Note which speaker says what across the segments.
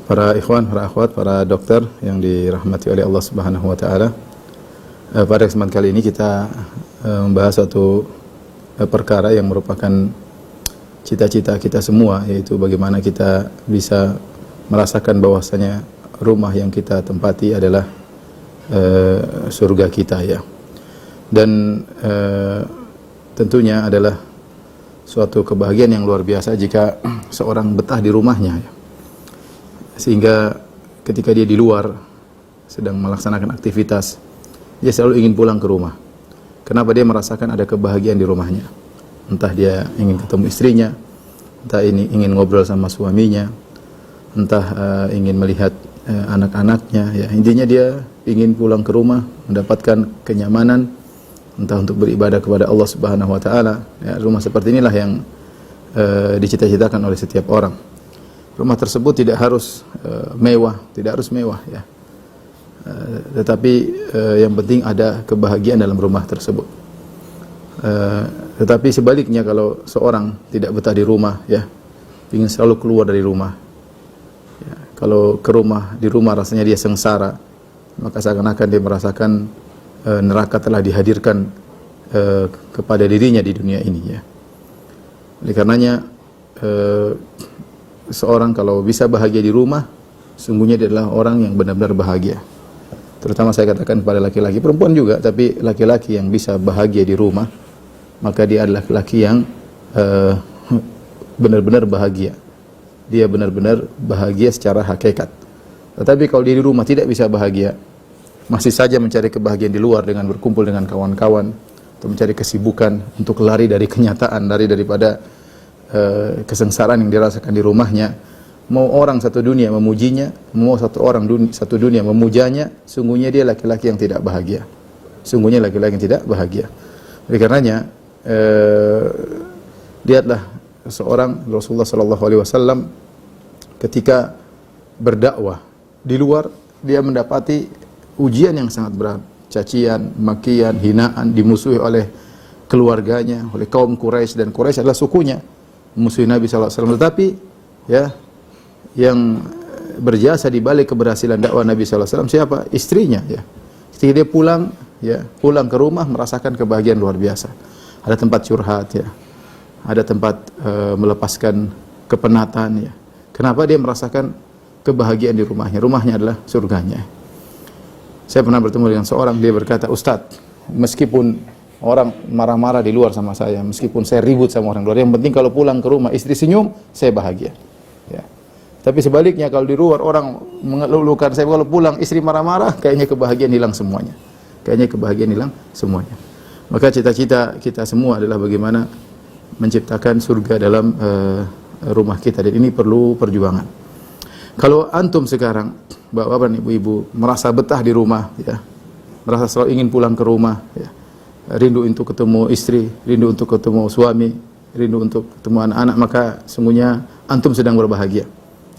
Speaker 1: Para ikhwan, para akhwat, para dokter yang dirahmati oleh Allah Subhanahu wa taala. Pada kesempatan kali ini kita membahas suatu perkara yang merupakan cita-cita kita semua, yaitu bagaimana kita bisa merasakan bahwasanya rumah yang kita tempati adalah surga kita, ya. Dan tentunya adalah suatu kebahagiaan yang luar biasa jika seorang betah di rumahnya, ya. Sehingga ketika dia di luar sedang melaksanakan aktivitas, dia selalu ingin pulang ke rumah. Kenapa? Dia merasakan ada kebahagiaan di rumahnya. Entah dia ingin ketemu istrinya, entah ini ingin ngobrol sama suaminya, entah ingin melihat anak-anaknya, ya. Intinya dia ingin pulang ke rumah, mendapatkan kenyamanan, entah untuk beribadah kepada Allah Subhanahu wa taala. Ya, rumah seperti inilah yang dicita-citakan oleh setiap orang. Rumah tersebut tidak harus mewah, ya. Tetapi yang penting ada kebahagiaan dalam rumah tersebut. Tetapi sebaliknya, kalau seorang tidak betah di rumah, ya, ingin selalu keluar dari rumah, ya, kalau ke rumah, di rumah rasanya dia sengsara, maka seakan-akan dia merasakan neraka telah dihadirkan kepada dirinya di dunia ini, ya. Oleh karenanya seorang kalau bisa bahagia di rumah, sungguhnya dia adalah orang yang benar-benar bahagia. Terutama saya katakan kepada laki-laki, perempuan juga, tapi laki-laki yang bisa bahagia di rumah, maka dia adalah laki-laki yang benar-benar bahagia. Dia benar-benar bahagia secara hakikat. Tetapi kalau dia di rumah tidak bisa bahagia, masih saja mencari kebahagiaan di luar dengan berkumpul dengan kawan-kawan, atau mencari kesibukan untuk lari dari kenyataan, daripada kesengsaraan yang dirasakan di rumahnya. Mau orang satu dunia memujinya, mau satu dunia memujanya, sungguhnya dia laki-laki yang tidak bahagia. Sungguhnya laki-laki yang tidak bahagia. Oleh karenanya lihatlah seorang Rasulullah sallallahu alaihi wasallam ketika berdakwah di luar, dia mendapati ujian yang sangat berat, cacian, makian, hinaan, dimusuhi oleh keluarganya, oleh kaum Quraisy, dan Quraisy adalah sukunya musuh Nabi sallallahu alaihi wasallam. Tetapi ya, yang berjasa di balik keberhasilan dakwah Nabi sallallahu alaihi wasallam siapa? Istrinya, ya. Ketika dia pulang, ya, pulang ke rumah merasakan kebahagiaan luar biasa. Ada tempat curhat, ya. Ada tempat melepaskan kepenatan, ya. Kenapa? Dia merasakan kebahagiaan di rumahnya. Rumahnya adalah surganya. Saya pernah bertemu dengan seorang, dia berkata, "Ustadz, meskipun orang marah-marah di luar sama saya, meskipun saya ribut sama orang luar, yang penting kalau pulang ke rumah istri senyum, saya bahagia." Ya. Tapi sebaliknya, kalau di luar orang mengeluhkan saya, kalau pulang istri marah-marah, kayaknya kebahagiaan hilang semuanya. Maka cita-cita kita semua adalah bagaimana menciptakan surga dalam rumah kita, dan ini perlu perjuangan. Kalau antum sekarang, bapak-bapak, ibu-ibu, merasa betah di rumah, ya, merasa selalu ingin pulang ke rumah, ya, rindu untuk ketemu istri, rindu untuk ketemu suami, rindu untuk ketemu anak-anak, maka sungguhnya antum sedang berbahagia.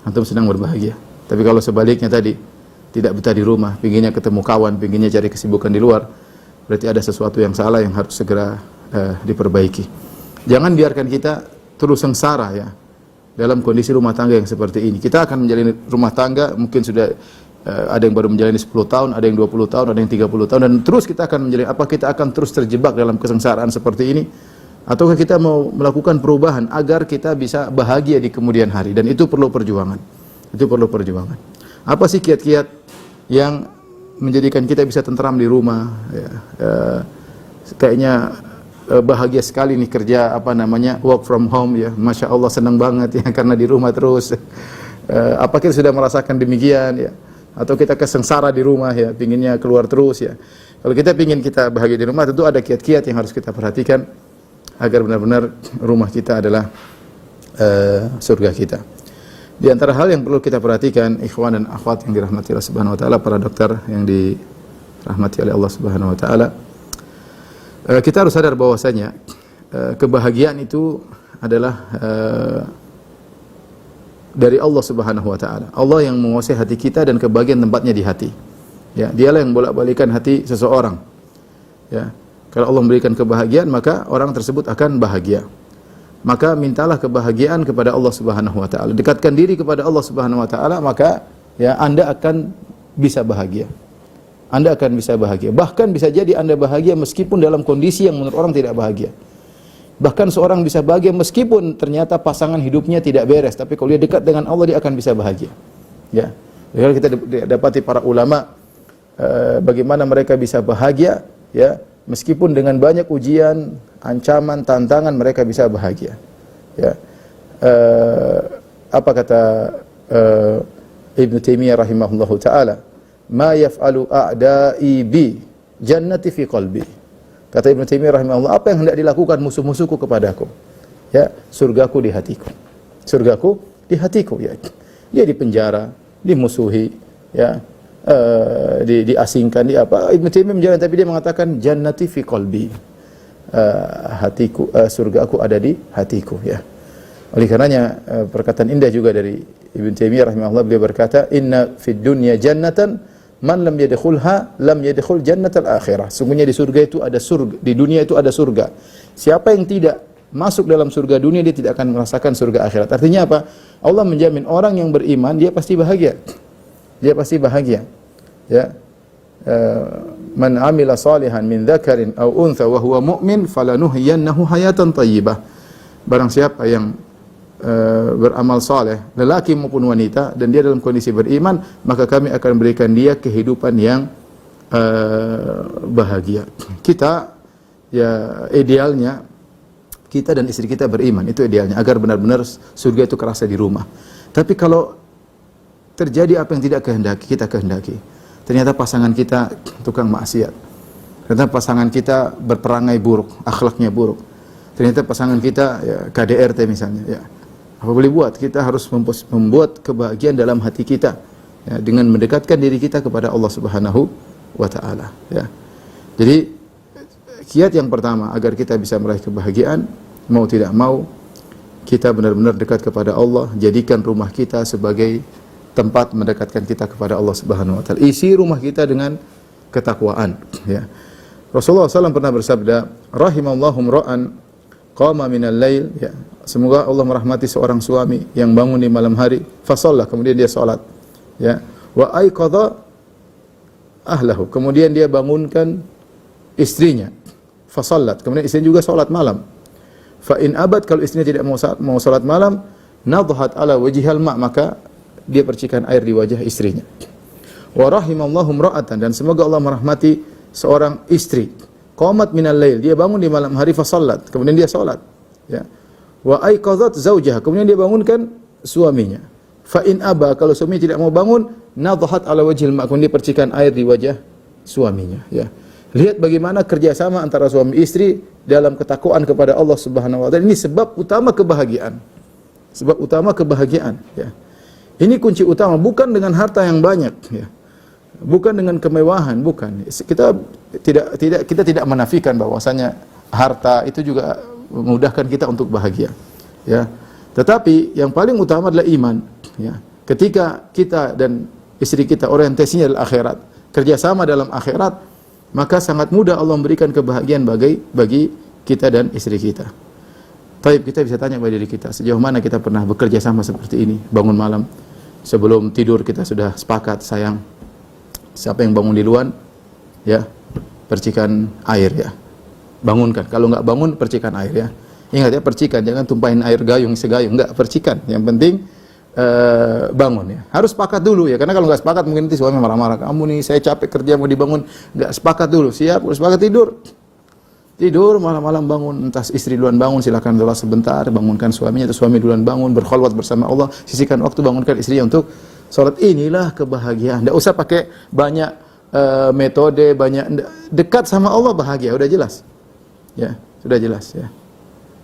Speaker 1: Tapi kalau sebaliknya tadi, tidak betah di rumah, pinginnya ketemu kawan, pinginnya cari kesibukan di luar, berarti ada sesuatu yang salah yang harus segera diperbaiki. Jangan biarkan kita terus sengsara, ya, dalam kondisi rumah tangga yang seperti ini. Kita akan menjalani rumah tangga, mungkin sudah ada yang baru menjalani 10 tahun, ada yang 20 tahun, ada yang 30 tahun, dan terus kita akan menjalani. Apa kita akan terus terjebak dalam kesengsaraan seperti ini? Ataukah kita mau melakukan perubahan agar kita bisa bahagia di kemudian hari? Dan itu perlu perjuangan. Apa sih kiat-kiat yang menjadikan kita bisa tentram di rumah? Ya, kayaknya bahagia sekali nih kerja work from home, ya. Masya Allah, senang banget, ya, karena di rumah terus. Apa kita sudah merasakan demikian, ya? Atau kita kesengsara di rumah, ya, pinginnya keluar terus, ya. Kalau kita pingin kita bahagia di rumah, tentu ada kiat-kiat yang harus kita perhatikan agar benar-benar rumah kita adalah surga kita. Di antara hal yang perlu kita perhatikan, ikhwan dan akhwat yang dirahmati Allah Subhanahu wa taala, para dokter yang dirahmati oleh Allah Subhanahu wa taala, kita harus sadar bahwasanya kebahagiaan itu adalah dari Allah Subhanahu wa taala. Allah yang menguasai hati kita, dan kebahagiaan tempatnya di hati. Ya, dialah yang bolak-balikan hati seseorang. Ya. Kalau Allah memberikan kebahagiaan, maka orang tersebut akan bahagia. maka mintalah kebahagiaan kepada Allah Subhanahu wa taala. Dekatkan diri kepada Allah Subhanahu wa taala, maka ya Anda akan bisa bahagia. Anda akan bisa bahagia. Bahkan bisa jadi Anda bahagia meskipun dalam kondisi yang menurut orang tidak bahagia. Bahkan seorang bisa bahagia meskipun ternyata pasangan hidupnya tidak beres, tapi kalau dia dekat dengan Allah, dia akan bisa bahagia. Ya. Kalau kita dapati para ulama bagaimana mereka bisa bahagia, ya, meskipun dengan banyak ujian, ancaman, tantangan, mereka bisa bahagia. Ya. Apa kata Ibnu Taimiyah rahimahullahu taala? Ma yaf'alu a'da'i bi jannati fi qalbi. Kata Ibnu Taimiyah rahimahullah, apa yang hendak dilakukan musuh-musuhku kepadaku? Ya, surgaku di hatiku. Surgaku di hatiku, ya. Dia di penjara, dimusuhi, ya. Diasingkan, di apa? Ibnu Taimiyah menjalani, tapi dia mengatakan jannati fi qalbi. Hatiku, surgaku ada di hatiku, ya. Oleh karenanya perkataan indah juga dari Ibnu Taimiyah rahimahullah, beliau berkata, inna fid dunya jannatan man lam yadkhulha lam yadkhul jannatal akhirah. Sungguhnya di surga itu ada surga, di dunia itu ada surga. Siapa yang tidak masuk dalam surga dunia, dia tidak akan merasakan surga akhirat. Artinya apa? Allah menjamin orang yang beriman dia pasti bahagia. Dia pasti bahagia. Ya. Man amila salihan min dzakarin aw untha wa huwa mu'min falanuhyiyannahu hayatan thayyibah. Barang siapa yang beramal saleh, lelaki maupun wanita, dan dia dalam kondisi beriman, maka kami akan berikan dia kehidupan yang bahagia. Kita, ya, idealnya kita dan istri kita beriman, itu idealnya, agar benar-benar surga itu kerasa di rumah. Tapi kalau terjadi apa yang tidak kita kehendaki, ternyata pasangan kita tukang maksiat, ternyata pasangan kita berperangai buruk, akhlaknya buruk, ternyata pasangan kita, ya, KDRT misalnya, ya, apa boleh buat? Kita harus membuat kebahagiaan dalam hati kita, ya, dengan mendekatkan diri kita kepada Allah Subhanahu wa taala, ya. Jadi kiat yang pertama agar kita bisa meraih kebahagiaan, mau tidak mau kita benar-benar dekat kepada Allah, jadikan rumah kita sebagai tempat mendekatkan kita kepada Allah Subhanahu wa taala. Isi rumah kita dengan ketakwaan, ya. Rasulullah SAW pernah bersabda, rahimallahu ra'an qama minal lail, ya. Semoga Allah merahmati seorang suami yang bangun di malam hari, fa shalla, kemudian dia salat, ya. Wa aiqadha ahlahu, kemudian dia bangunkan istrinya, fa shallat, kemudian istrinya juga salat malam. Fa in abad, kalau istrinya tidak mau salat malam, nadhat ala wajhihal ma, maka dia percikan air di wajah istrinya. Wa rahimallahu imra'atan, dan semoga Allah merahmati seorang istri, qamat minal lail, dia bangun di malam hari, fa shallat, kemudian dia salat, ya. Wa aiqadhat zaujaha, kemudian dia bangunkan suaminya. Fa in aba, kalau suaminya tidak mau bangun, nadhat ala wajhil ma, kemudian dia percikan air di wajah suaminya, ya. Lihat bagaimana kerjasama antara suami istri dalam ketakwaan kepada Allah Subhanahu wa taala. Ini sebab utama kebahagiaan. Sebab utama kebahagiaan, ya. Ini kunci utama, bukan dengan harta yang banyak, ya. Bukan dengan kemewahan, bukan. Kita tidak menafikan bahwasanya harta itu juga memudahkan kita untuk bahagia, ya. Tetapi yang paling utama adalah iman, ya. Ketika kita dan istri kita orientasinya adalah akhirat, kerjasama dalam akhirat, maka sangat mudah Allah memberikan kebahagiaan bagi kita dan istri kita. Taib, kita bisa tanya pada diri kita, sejauh mana kita pernah bekerja sama seperti ini? Bangun malam, sebelum tidur kita sudah sepakat, sayang, siapa yang bangun duluan, ya, percikan air, ya. Bangunkan. Kalau enggak bangun, percikan air, ya. Ingat, ya, percikan, jangan tumpahin air gayung segayung, enggak, percikan. Yang penting bangun, ya. Harus sepakat dulu, ya, karena kalau enggak sepakat mungkin nanti suami marah-marah. Kamu nih, saya capek kerja mau dibangun, enggak sepakat dulu. Siap, udah sepakat tidur malam-malam bangun, entah istri duluan bangun, silakan sholat sebentar, bangunkan suaminya, atau suami duluan bangun, berkholwat bersama Allah, sisihkan waktu, bangunkan istrinya untuk sholat. Inilah kebahagiaan. Enggak usah pakai banyak metode, banyak, dekat sama Allah bahagia, udah jelas. Ya, sudah jelas, ya.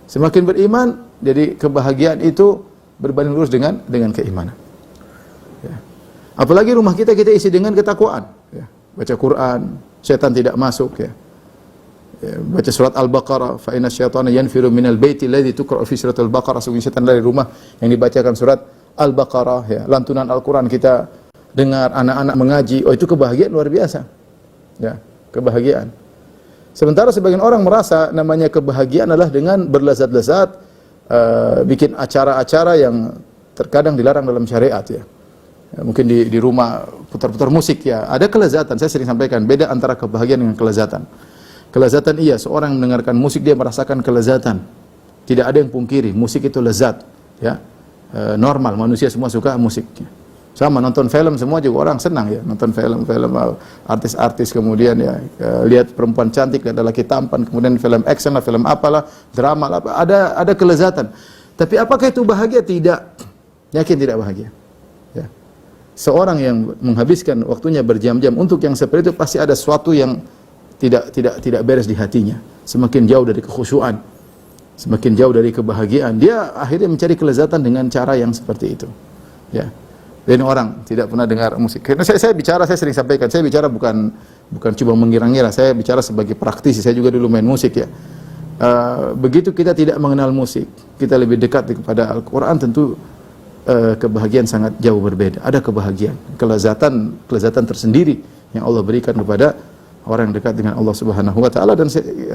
Speaker 1: Semakin beriman, jadi kebahagiaan itu berbanding lurus dengan keimanan. Ya. Apalagi rumah kita isi dengan ketakwaan, ya. Baca Quran, setan tidak masuk, ya. Ya, baca surat Al-Baqarah, fa inna syaitana yanfiru minal baiti alladzi tuqra'u fi surat Al-Baqarah, sungguh setan dari rumah yang dibacakan surat Al-Baqarah, ya. Lantunan Al-Quran kita dengar, anak-anak mengaji, oh itu kebahagiaan luar biasa, ya, kebahagiaan. Sementara sebagian orang merasa namanya kebahagiaan adalah dengan berlezat-lezat, bikin acara-acara yang terkadang dilarang dalam syariat ya. Mungkin di rumah putar-putar musik ya. Ada kelezatan, saya sering sampaikan, beda antara kebahagiaan dengan kelezatan. Kelezatan iya, seorang mendengarkan musik dia merasakan kelezatan. Tidak ada yang pungkiri, musik itu lezat ya. Normal, manusia semua suka musik. Sama nonton film semua juga orang senang ya, nonton film artis-artis, kemudian ya lihat perempuan cantik, lihat lelaki tampan, kemudian film action lah, film apalah, drama lah, ada kelezatan. Tapi apakah itu bahagia? Tidak. Yakin tidak bahagia. Ya. Seorang yang menghabiskan waktunya berjam-jam untuk yang seperti itu pasti ada sesuatu yang tidak beres di hatinya. Semakin jauh dari kekhusyuan, semakin jauh dari kebahagiaan, dia akhirnya mencari kelezatan dengan cara yang seperti itu. Ya. Dan orang tidak pernah dengar musik. Karena saya bicara, saya sering sampaikan, saya bicara bukan cuma mengira-ngira, saya bicara sebagai praktisi. Saya juga dulu main musik ya. Begitu kita tidak mengenal musik, kita lebih dekat kepada Al-Quran, tentu kebahagiaan sangat jauh berbeda. Ada kebahagiaan, kelezatan tersendiri yang Allah berikan kepada orang yang dekat dengan Allah Subhanahu wa taala. Dan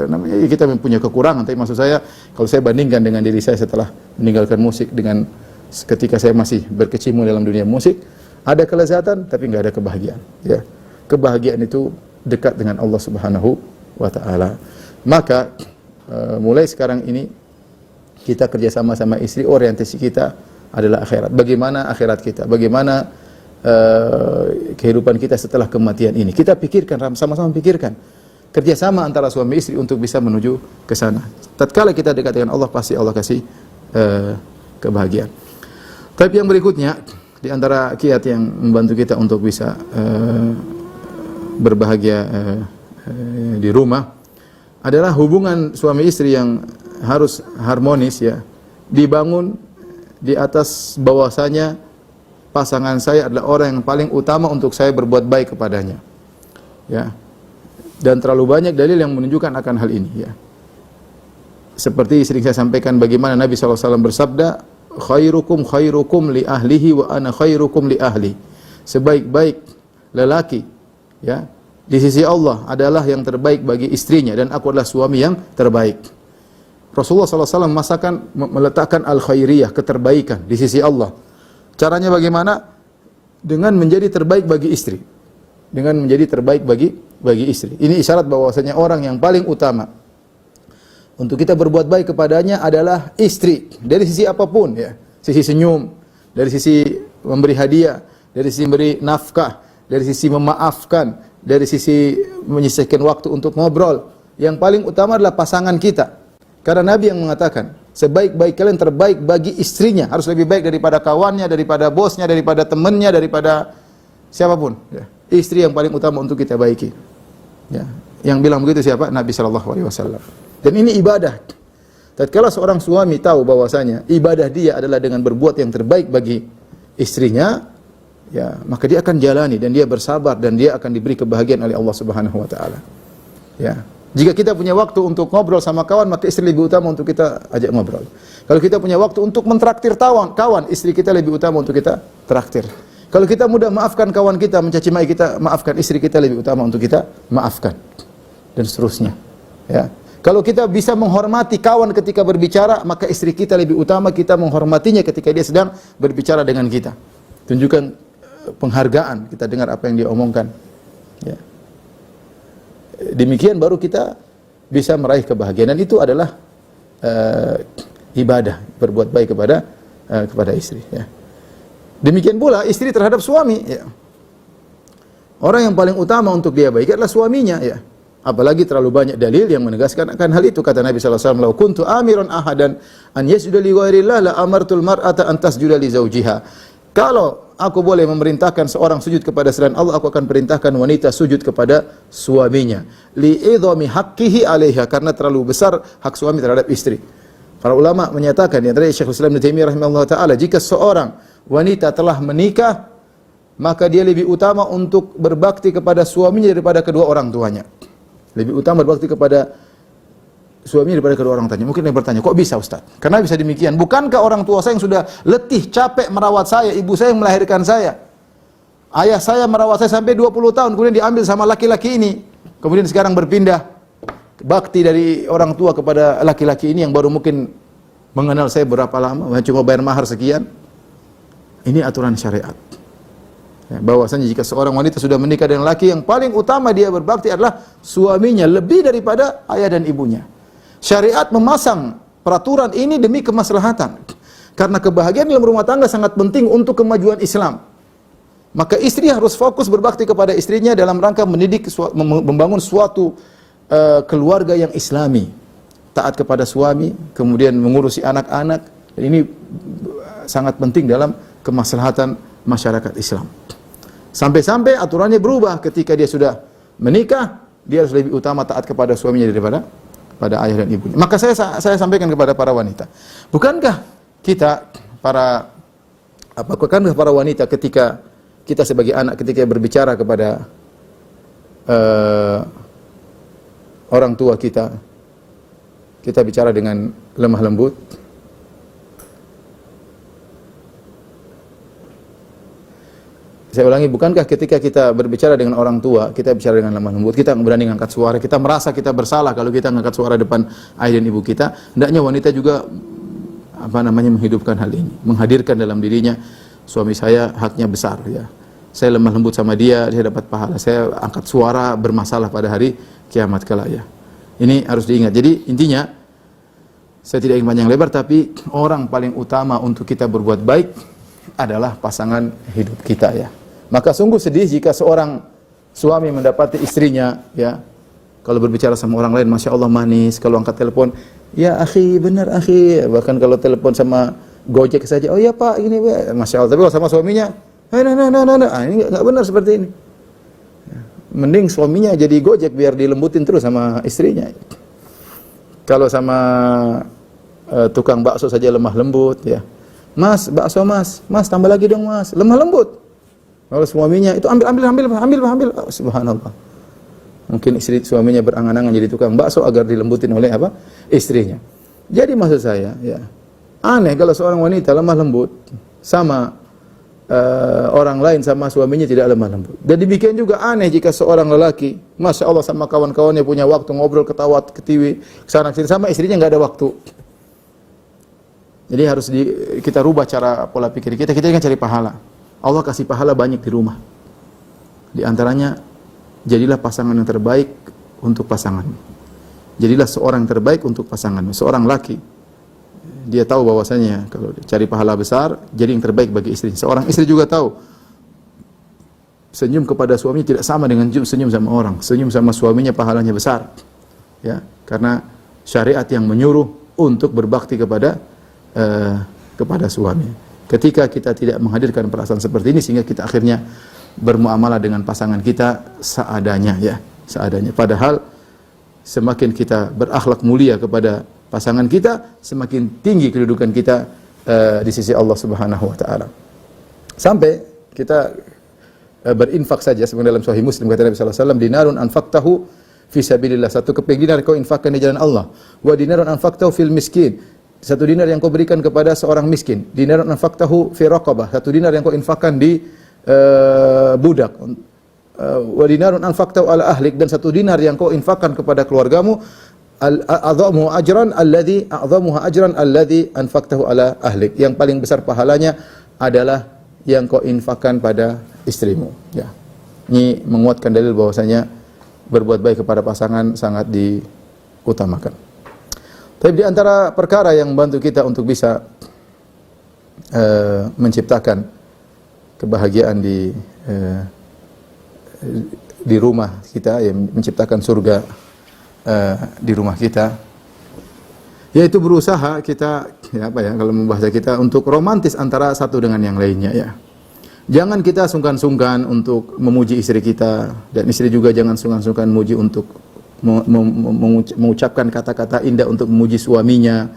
Speaker 1: namanya kita mempunyai kekurangan, tapi maksud saya kalau saya bandingkan dengan diri saya setelah meninggalkan musik dengan ketika saya masih berkecimpung dalam dunia musik, ada kelezatan tapi enggak ada kebahagiaan ya. Kebahagiaan itu dekat dengan Allah Subhanahu wa taala. Maka mulai sekarang ini kita kerjasama sama istri, orientasi kita adalah akhirat. Bagaimana akhirat kita? Bagaimana kehidupan kita setelah kematian ini? Kita pikirkan, sama-sama pikirkan. Kerjasama antara suami istri untuk bisa menuju ke sana. Tatkala kita dekat dengan Allah, pasti Allah kasih kebahagiaan. Tapi yang berikutnya, di antara kiat yang membantu kita untuk bisa berbahagia di rumah adalah hubungan suami istri yang harus harmonis ya, dibangun di atas bahwasanya pasangan saya adalah orang yang paling utama untuk saya berbuat baik kepadanya. Ya. Dan terlalu banyak dalil yang menunjukkan akan hal ini ya. Seperti sering saya sampaikan bagaimana Nabi SAW bersabda, khairukum li ahlihi wa ana khairukum li ahli. Sebaik-baik lelaki ya di sisi Allah adalah yang terbaik bagi istrinya, dan aku adalah suami yang terbaik. Rasulullah SAW meletakkan al-khairiyah, keterbaikan di sisi Allah. Caranya bagaimana? Dengan menjadi terbaik bagi istri. Dengan menjadi terbaik bagi istri. Ini isyarat bahwasanya orang yang paling utama untuk kita berbuat baik kepadanya adalah istri, dari sisi apapun ya. Sisi senyum, dari sisi memberi hadiah, dari sisi memberi nafkah, dari sisi memaafkan, dari sisi menyisihkan waktu untuk ngobrol. Yang paling utama adalah pasangan kita. Karena Nabi yang mengatakan, sebaik-baik kalian terbaik bagi istrinya, harus lebih baik daripada kawannya, daripada bosnya, daripada temannya, daripada siapapun ya. Istri yang paling utama untuk kita baiki. Ya. Yang bilang begitu siapa? Nabi SAW. Dan ini ibadah. Tatkala seorang suami tahu bahwasanya ibadah dia adalah dengan berbuat yang terbaik bagi istrinya, ya, maka dia akan jalani dan dia bersabar dan dia akan diberi kebahagiaan oleh Allah Subhanahu wa taala. Ya. Jika kita punya waktu untuk ngobrol sama kawan, maka istri lebih utama untuk kita ajak ngobrol. Kalau kita punya waktu untuk mentraktir kawan, istri kita lebih utama untuk kita traktir. Kalau kita mudah maafkan kawan kita, mencaci maki kita, maafkan istri kita lebih utama untuk kita maafkan. Dan seterusnya. Ya. Kalau kita bisa menghormati kawan ketika berbicara, maka istri kita lebih utama kita menghormatinya ketika dia sedang berbicara dengan kita. Tunjukkan penghargaan, kita dengar apa yang dia omongkan. Ya. Demikian baru kita bisa meraih kebahagiaan, dan itu adalah ibadah, berbuat baik kepada istri. Ya. Demikian pula istri terhadap suami. Ya. Orang yang paling utama untuk dia baik adalah suaminya. Ya. Apalagi terlalu banyak dalil yang menegaskan akan hal itu. Kata Nabi SAW, "Lau kuntu amiran ahadan an yasjuda li ghairillah la amartul mar'ata an tasjuda li zawjiha." Kalau aku boleh memerintahkan seorang sujud kepada selain Allah, aku akan perintahkan wanita sujud kepada suaminya. Li idhami haqqihi 'alaiha, karena terlalu besar hak suami terhadap istri. Para ulama menyatakan, yang tadi Syekhul Islam Ibnu Taimiyah rahimahullah taala, jika seorang wanita telah menikah, maka dia lebih utama untuk berbakti kepada suaminya daripada kedua orang tuanya. Lebih utama berbakti kepada suaminya daripada kedua orang tuanya. Mungkin dia bertanya, kok bisa Ustaz? Karena bisa demikian. Bukankah orang tua saya yang sudah letih, capek merawat saya, ibu saya yang melahirkan saya, ayah saya merawat saya sampai 20 tahun, kemudian diambil sama laki-laki ini, kemudian sekarang berpindah bakti dari orang tua kepada laki-laki ini yang baru mungkin mengenal saya berapa lama, cuma bayar mahar sekian. Ini aturan syariat. Ya, bahwasanya jika seorang wanita sudah menikah dengan laki, yang paling utama dia berbakti adalah suaminya lebih daripada ayah dan ibunya. Syariat memasang peraturan ini demi kemaslahatan. Karena kebahagiaan dalam rumah tangga sangat penting untuk kemajuan Islam. Maka istri harus fokus berbakti kepada istrinya dalam rangka mendidik, membangun suatu keluarga yang islami. Taat kepada suami, kemudian mengurusi anak-anak. Ini sangat penting dalam kemaslahatan masyarakat Islam. Sampai-sampai aturannya berubah ketika dia sudah menikah, dia harus lebih utama taat kepada suaminya daripada ayah dan ibunya. Maka saya sampaikan kepada para wanita, bukankah kita para wanita ketika kita sebagai anak ketika berbicara kepada orang tua kita bicara dengan lemah lembut? Saya ulangi, bukankah ketika kita berbicara dengan orang tua, kita bicara dengan lemah lembut, kita berani angkat suara, kita merasa kita bersalah kalau kita angkat suara depan ayah dan ibu kita, hendaknya wanita juga menghidupkan hal ini, menghadirkan dalam dirinya, suami saya haknya besar ya. Saya lemah lembut sama dia, dia dapat pahala. Saya angkat suara bermasalah pada hari kiamat kelak ya. Ini harus diingat. Jadi intinya, saya tidak ingin panjang lebar, tapi orang paling utama untuk kita berbuat baik adalah pasangan hidup kita ya. Maka sungguh sedih jika seorang suami mendapati istrinya ya, kalau berbicara sama orang lain, Masya Allah manis, kalau angkat telepon, ya akhi, benar akhi, bahkan kalau telepon sama Gojek saja, oh ya pak, ini Masya Allah, tapi kalau sama suaminya, ini nggak benar seperti ini. Mending suaminya jadi Gojek biar dilembutin terus sama istrinya. Kalau sama tukang bakso saja lemah lembut ya, Mas, bakso mas, tambah lagi dong mas, lemah lembut. Kalau suaminya itu ambil, oh, subhanallah. Mungkin suaminya berangan-angan jadi tukang bakso agar dilembutin oleh istrinya. Jadi maksud saya ya, aneh kalau seorang wanita lemah lembut sama orang lain, sama suaminya tidak lemah lembut. Dan demikian juga aneh jika seorang lelaki, Masya Allah, sama kawan-kawannya punya waktu ngobrol, ketawa, ketiwi, kesana kesini, sama istrinya nggak ada waktu. Jadi harus kita rubah cara pola pikir kita. Kita kan cari pahala. Allah kasih pahala banyak di rumah. Di antaranya, jadilah pasangan yang terbaik untuk pasanganmu. Jadilah seorang yang terbaik untuk pasanganmu. Seorang laki, dia tahu bahwasanya kalau cari pahala besar, jadi yang terbaik bagi istri. Seorang istri juga tahu, senyum kepada suaminya tidak sama dengan senyum sama orang. Senyum sama suaminya pahalanya besar. Ya, karena syariat yang menyuruh untuk berbakti kepada suami. Ketika kita tidak menghadirkan perasaan seperti ini, sehingga kita akhirnya bermuamalah dengan pasangan kita seadanya ya, seadanya. Padahal semakin kita berakhlak mulia kepada pasangan kita, semakin tinggi kedudukan kita di sisi Allah Subhanahu wa taala. Sampai kita berinfak saja, sebenarnya dalam Sahih Muslim kata Nabi sallallahu alaihi wasallam, dinarun anfaqtahu fi sabilillah, satu keping dinar kau infakkan di jalan Allah. Wa dinarun anfaqtahu fil miskin, satu dinar yang kau berikan kepada seorang miskin. Dinarun anfaqtahu fi raqabah, satu dinar yang kau infakkan di budak. Wa dinarun anfaqtahu ala ahlik, dan satu dinar yang kau infakkan kepada keluargamu. A'dhamuhu ajran alladhi anfaqtahu ala ahlik, yang paling besar pahalanya adalah yang kau infakkan pada istrimu ya. Ini menguatkan dalil bahwasanya berbuat baik kepada pasangan sangat diutamakan. Tapi di antara perkara yang membantu kita untuk bisa menciptakan kebahagiaan di rumah kita, ya, menciptakan surga di rumah kita, yaitu berusaha kita ya kalau membahasa kita untuk romantis antara satu dengan yang lainnya ya. Jangan kita sungkan-sungkan untuk memuji istri kita, dan istri juga jangan sungkan-sungkan memuji untuk mengucapkan kata-kata indah untuk memuji suaminya.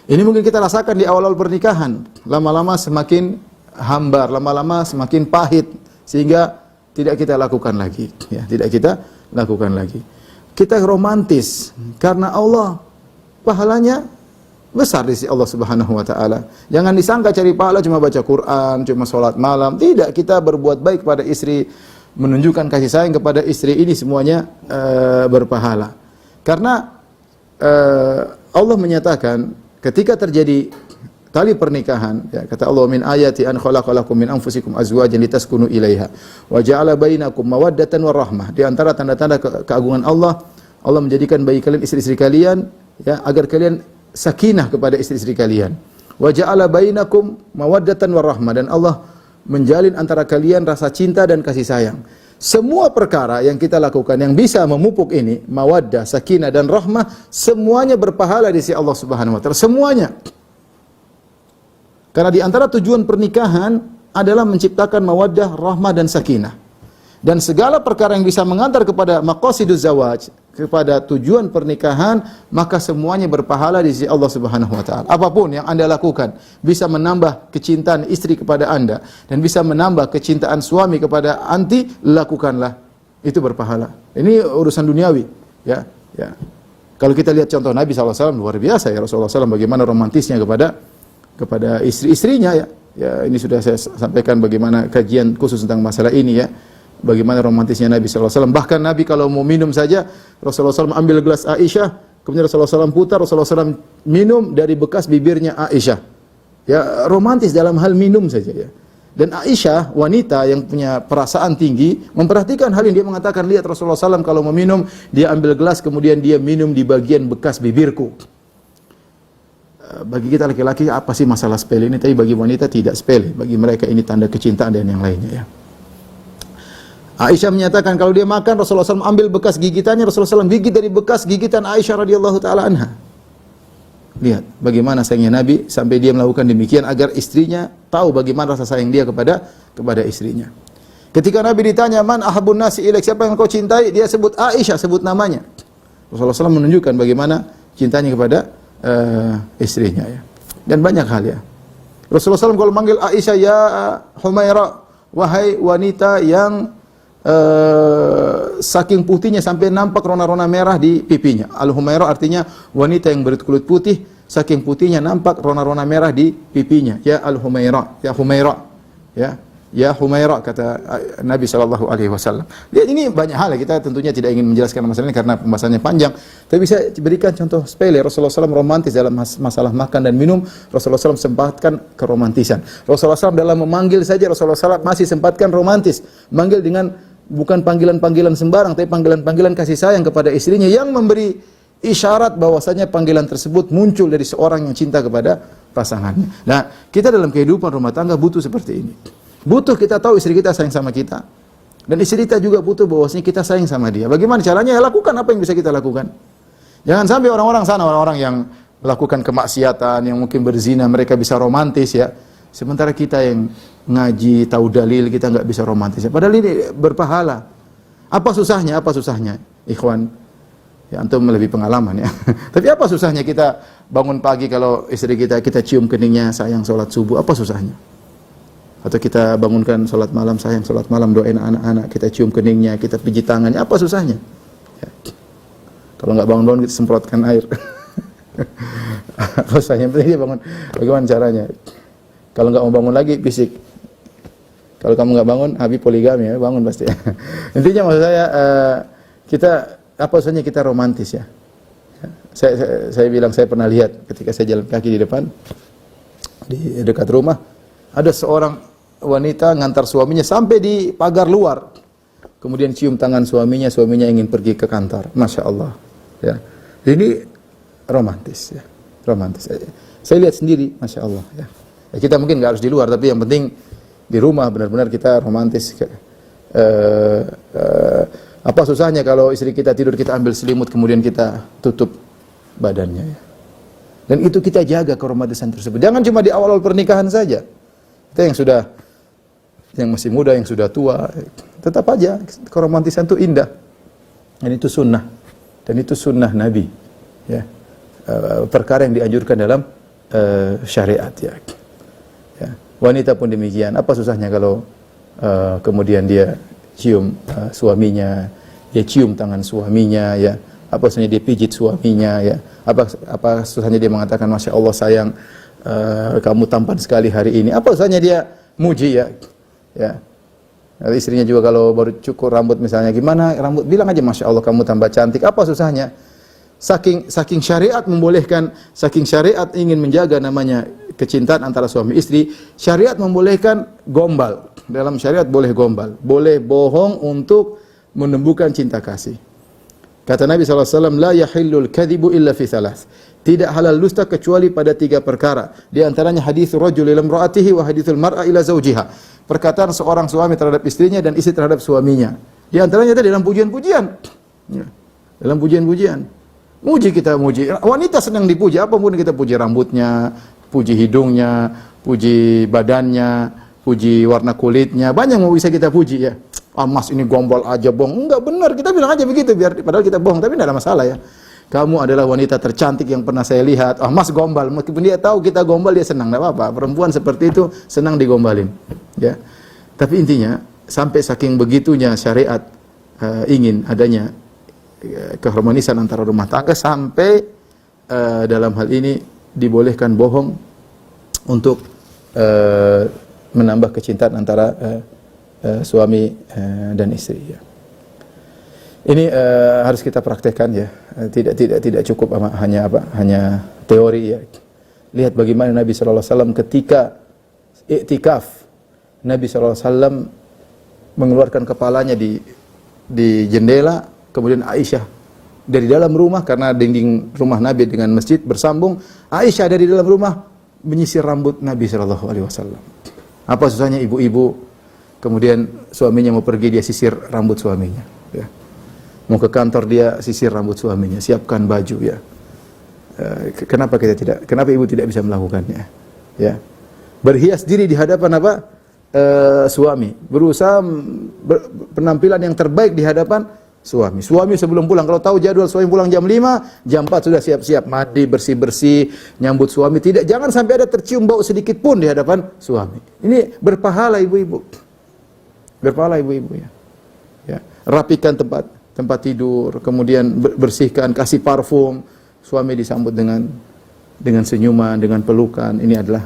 Speaker 1: Ini mungkin kita rasakan di awal-awal pernikahan. Lama-lama semakin hambar, lama-lama semakin pahit, sehingga tidak kita lakukan lagi. Ya, tidak kita lakukan lagi. Kita romantis karena Allah pahalanya besar di sisi Allah Subhanahu wa taala. Jangan disangka cari pahala cuma baca Quran, cuma salat malam. Tidak, kita berbuat baik pada istri, menunjukkan kasih sayang kepada istri, ini semuanya berpahala. Karena Allah menyatakan ketika terjadi tali pernikahan, ya, kata Allah, min ayati an khalaqalakum min anfusikum azwajan litaskunu ilaiha wa ja'ala bainakum mawaddatan warahmah. Di antara tanda-tanda keagungan Allah, Allah menjadikan bagi kalian istri-istri kalian, ya, agar kalian sakinah kepada istri-istri kalian. Wa ja'ala bainakum mawaddatan warahmah, dan Allah menjalin antara kalian rasa cinta dan kasih sayang. Semua perkara yang kita lakukan yang bisa memupuk ini, mawaddah, sakinah dan rahmah, semuanya berpahala di sisi Allah Subhanahu wa taala, semuanya. Karena di antara tujuan pernikahan adalah menciptakan mawaddah, rahmah dan sakinah. Dan segala perkara yang bisa mengantar kepada maqasiduz zawaj, kepada tujuan pernikahan, maka semuanya berpahala di sisi Allah Subhanahu wa taala. Apapun yang Anda lakukan bisa menambah kecintaan istri kepada Anda dan bisa menambah kecintaan suami kepada anti, lakukanlah. Itu berpahala. Ini urusan duniawi, ya, ya. Kalau kita lihat contoh Nabi SAW, luar biasa ya Rasulullah SAW, bagaimana romantisnya kepada istri-istrinya, ya. Ya, ini sudah saya sampaikan bagaimana kajian khusus tentang masalah ini, ya. Bagaimana romantisnya Nabi SAW. Bahkan Nabi kalau mau minum saja, Rasulullah SAW ambil gelas Aisyah, kemudian Rasulullah SAW putar, Rasulullah SAW minum dari bekas bibirnya Aisyah. Ya, romantis dalam hal minum saja, ya. Dan Aisyah, wanita yang punya perasaan tinggi, memperhatikan hal ini. Dia mengatakan, lihat Rasulullah SAW kalau mau minum, dia ambil gelas, kemudian dia minum di bagian bekas bibirku. Bagi kita laki-laki apa sih masalah sepele ini, tapi bagi wanita tidak sepele. Bagi mereka ini tanda kecintaan dan yang lainnya, ya. Aisyah menyatakan kalau dia makan, Rasulullah SAW ambil bekas gigitannya, Rasulullah SAW gigit dari bekas gigitan Aisyah radhiyallahu taala anha. Lihat bagaimana sayangnya Nabi sampai dia melakukan demikian agar istrinya tahu bagaimana rasa sayang dia kepada istrinya. Ketika Nabi ditanya, man ahabun nasi ilaik, siapa yang kau cintai? Dia sebut Aisyah, sebut namanya. Rasulullah SAW menunjukkan bagaimana cintanya kepada istrinya, ya. Dan banyak hal, ya. Rasulullah SAW kalau manggil Aisyah, ya Humaira, wahai wanita yang saking putihnya sampai nampak rona-rona merah di pipinya. Al-Humaira artinya wanita yang berkulit putih, saking putihnya nampak rona-rona merah di pipinya. Ya Al-Humaira, ya Humaira, ya Humaira, kata Nabi SAW. Lihat, ini banyak hal, ya. Kita tentunya tidak ingin menjelaskan masalah ini karena pembahasannya panjang. Tapi bisa berikan contoh sepele. Rasulullah SAW romantis dalam masalah makan dan minum. Rasulullah SAW sempatkan keromantisan. Rasulullah SAW dalam memanggil saja, Rasulullah SAW masih sempatkan romantis. Manggil dengan bukan panggilan-panggilan sembarang, tapi panggilan-panggilan kasih sayang kepada istrinya yang memberi isyarat bahwasanya panggilan tersebut muncul dari seorang yang cinta kepada pasangannya. Nah, kita dalam kehidupan rumah tangga butuh seperti ini. Butuh kita tahu istri kita sayang sama kita. Dan istri kita juga butuh bahwasanya kita sayang sama dia. Bagaimana caranya? Ya, lakukan apa yang bisa kita lakukan. Jangan sampai orang-orang sana, orang-orang yang melakukan kemaksiatan, yang mungkin berzina, mereka bisa romantis, ya. Sementara kita yang ngaji, tahu dalil, kita enggak bisa romantis. Padahal ini berpahala. Apa susahnya? Apa susahnya? Ikhwan, ya antum lebih pengalaman, ya. Tapi apa susahnya kita bangun pagi kalau istri kita cium keningnya, sayang salat subuh, apa susahnya? Atau kita bangunkan salat malam, sayang salat malam, doain anak-anak, kita cium keningnya, kita pijit tangannya, apa susahnya? Ya. Kalau enggak bangun-bangun kita semprotkan air. Apa susahnya? Penting dia bangun. Bagaimana caranya? Kalau enggak mau bangun lagi, fisik. Kalau kamu enggak bangun, Habib poligami, ya, bangun pasti. Intinya maksud saya, kita apa susahnya kita romantis, ya. Saya bilang, saya pernah lihat ketika saya jalan kaki di depan, di dekat rumah, ada seorang wanita ngantar suaminya sampai di pagar luar. Kemudian cium tangan suaminya ingin pergi ke kantor. Masya Allah, ya. Ini romantis, ya. Romantis. Saya lihat sendiri, Masya Allah, ya. Ya, kita mungkin nggak harus di luar, tapi yang penting di rumah benar-benar kita romantis. Apa susahnya kalau istri kita tidur, kita ambil selimut, kemudian kita tutup badannya, ya. Dan itu kita jaga keromantisan tersebut. Jangan cuma di awal-awal pernikahan saja. Kita yang masih muda, yang sudah tua, tetap aja keromantisan itu indah. Dan itu sunnah. Dan itu sunnah Nabi, ya. Perkara yang dianjurkan dalam syariat, ya. Ya. Wanita pun demikian. Apa susahnya kalau kemudian dia cium suaminya, dia cium tangan suaminya, ya. Apa susahnya dia pijit suaminya, ya. Apa susahnya dia mengatakan, Masya Allah sayang, kamu tampan sekali hari ini. Apa susahnya dia muji, ya. Ya. Nanti istrinya juga kalau baru cukur rambut misalnya, gimana rambut, bilang aja Masya Allah kamu tambah cantik. Apa susahnya? saking syariat membolehkan, saking syariat ingin menjaga namanya kecintaan antara suami istri, syariat membolehkan gombal. Dalam syariat boleh gombal, boleh bohong untuk menumbuhkan cinta kasih. Kata Nabi SAW, la yahillul kadhibu illa fi thalath. Tidak halal dusta kecuali pada 3 perkara. Di antaranya hadis rajul ila imra'atihi wa haditsul mar'a ila zawjiha. Perkataan seorang suami terhadap istrinya dan istri terhadap suaminya. Di antaranya tadi dalam pujian-pujian. Ya. Dalam pujian-pujian. Muji kita muji. Wanita senang dipuji, apapun kita puji rambutnya, puji hidungnya, puji badannya, puji warna kulitnya. Banyak mau bisa kita puji ya. Ah, mas ini gombal aja, bohong. Enggak benar, kita bilang aja begitu biar padahal kita bohong, tapi tidak ada masalah ya. Kamu adalah wanita tercantik yang pernah saya lihat. Ah, mas gombal. Meskipun dia tahu kita gombal, dia senang, enggak apa-apa. Perempuan seperti itu senang digombalin. Ya. Tapi intinya sampai saking begitunya syariat ingin adanya keharmonisan antara rumah tangga sampai dalam hal ini dibolehkan bohong untuk menambah kecintaan antara suami dan istri ya. Ini harus kita praktekkan ya. Tidak cukup hanya teori ya. Lihat bagaimana Nabi sallallahu alaihi wasallam ketika iktikaf. Nabi sallallahu alaihi wasallam mengeluarkan kepalanya di jendela, kemudian Aisyah dari dalam rumah karena dinding rumah Nabi dengan masjid bersambung, Aisyah dari dalam rumah menyisir rambut Nabi sallallahu alaihi wasallam. Apa susahnya ibu-ibu kemudian suaminya mau pergi dia sisir rambut suaminya ya. Mau ke kantor dia sisir rambut suaminya, siapkan baju ya. Kenapa ibu tidak bisa melakukannya ya? Berhias diri di hadapan suami, berusaha penampilan yang terbaik di hadapan suami. Suami sebelum pulang, kalau tahu jadwal suami pulang jam 5, jam 4 sudah siap-siap mandi, bersih-bersih, nyambut suami. Jangan sampai ada tercium bau sedikit pun di hadapan suami. Ini berpahala ibu-ibu. Berpahala ibu-ibu ya. Ya, rapikan tempat tidur, kemudian bersihkan, kasih parfum. Suami disambut dengan senyuman, dengan pelukan. Ini adalah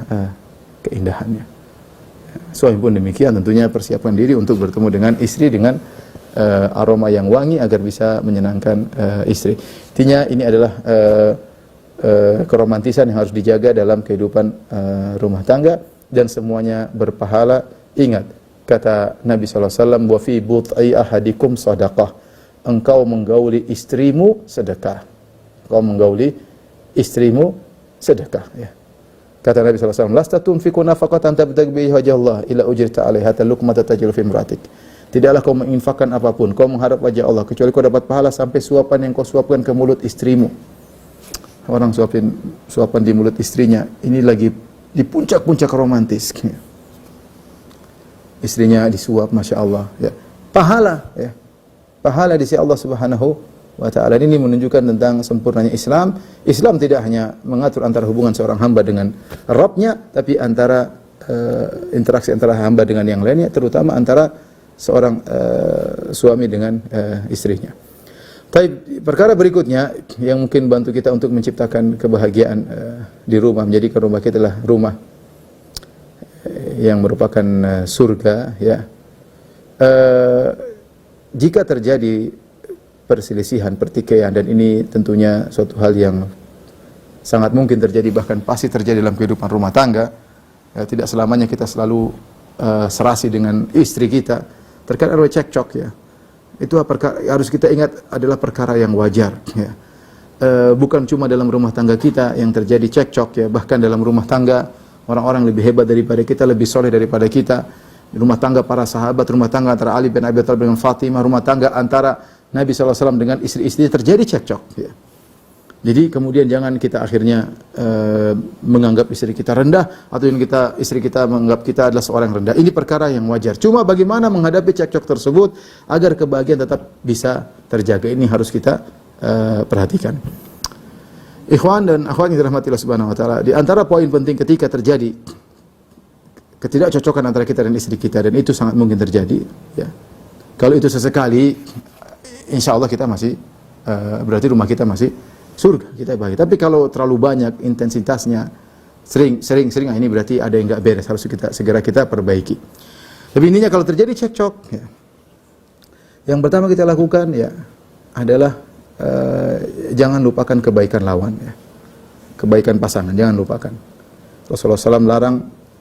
Speaker 1: keindahannya. Suami pun demikian, tentunya persiapkan diri untuk bertemu dengan istri dengan aroma yang wangi agar bisa menyenangkan istri. Intinya ini adalah keromantisan yang harus dijaga dalam kehidupan rumah tangga dan semuanya berpahala. Ingat kata Nabi SAW, wa fi bud'i ahadikum sadaqah. Engkau menggauli istrimu sedekah. Engkau menggauli istrimu sedekah ya. Kata Nabi SAW, lasta tunfiqu nafaqatan tabtaghi biha wajhallah ila ujrita 'alaiha luqmatan tajlu fi imratik. Tidaklah kau menginfakkan apapun, kau mengharap wajah Allah, kecuali kau dapat pahala sampai suapan yang kau suapkan ke mulut istrimu. Orang suapan di mulut istrinya, ini lagi di puncak-puncak romantis. Istrinya disuap, Masya Allah. Ya. Pahala, ya. Pahala di sisi Allah Subhanahu wa Ta'ala. Ini menunjukkan tentang sempurnanya Islam. Islam tidak hanya mengatur antara hubungan seorang hamba dengan Rabbnya, tapi antara interaksi antara hamba dengan yang lainnya, terutama antara seorang suami dengan istrinya. Baik, perkara berikutnya yang mungkin bantu kita untuk menciptakan kebahagiaan di rumah, menjadikan rumah kita adalah rumah yang merupakan surga ya. Jika terjadi perselisihan, pertikaian, dan ini tentunya suatu hal yang sangat mungkin terjadi, bahkan pasti terjadi dalam kehidupan rumah tangga ya, tidak selamanya kita selalu serasi dengan istri kita. Terkadang ada cekcok ya. Itu harus kita ingat adalah perkara yang wajar ya. Bukan cuma dalam rumah tangga kita yang terjadi cekcok ya, bahkan dalam rumah tangga orang-orang lebih hebat daripada kita, lebih soleh daripada kita. Rumah tangga para sahabat, rumah tangga antara Ali bin Abi Thalib dengan Fatimah, rumah tangga antara Nabi SAW dengan istri-istri terjadi cekcok ya. Jadi kemudian jangan kita akhirnya menganggap istri kita rendah, atau istri kita menganggap kita adalah seorang rendah. Ini perkara yang wajar. Cuma bagaimana menghadapi cekcok tersebut agar kebahagiaan tetap bisa terjaga, ini harus kita perhatikan. Ikhwan dan akhwat yang dirahmati Allah Subhanahu wa Ta'ala, di antara poin penting ketika terjadi ketidakcocokan antara kita dan istri kita, dan itu sangat mungkin terjadi ya. Kalau itu sesekali, insya Allah kita masih berarti rumah kita masih surga, kita bahagia. Tapi kalau terlalu banyak intensitasnya, sering, ini berarti ada yang enggak beres, harus segera kita perbaiki. Tapi intinya kalau terjadi cekcok ya, yang pertama kita lakukan ya adalah jangan lupakan kebaikan lawan, ya. Kebaikan pasangan, jangan lupakan. Rasulullah SAW larang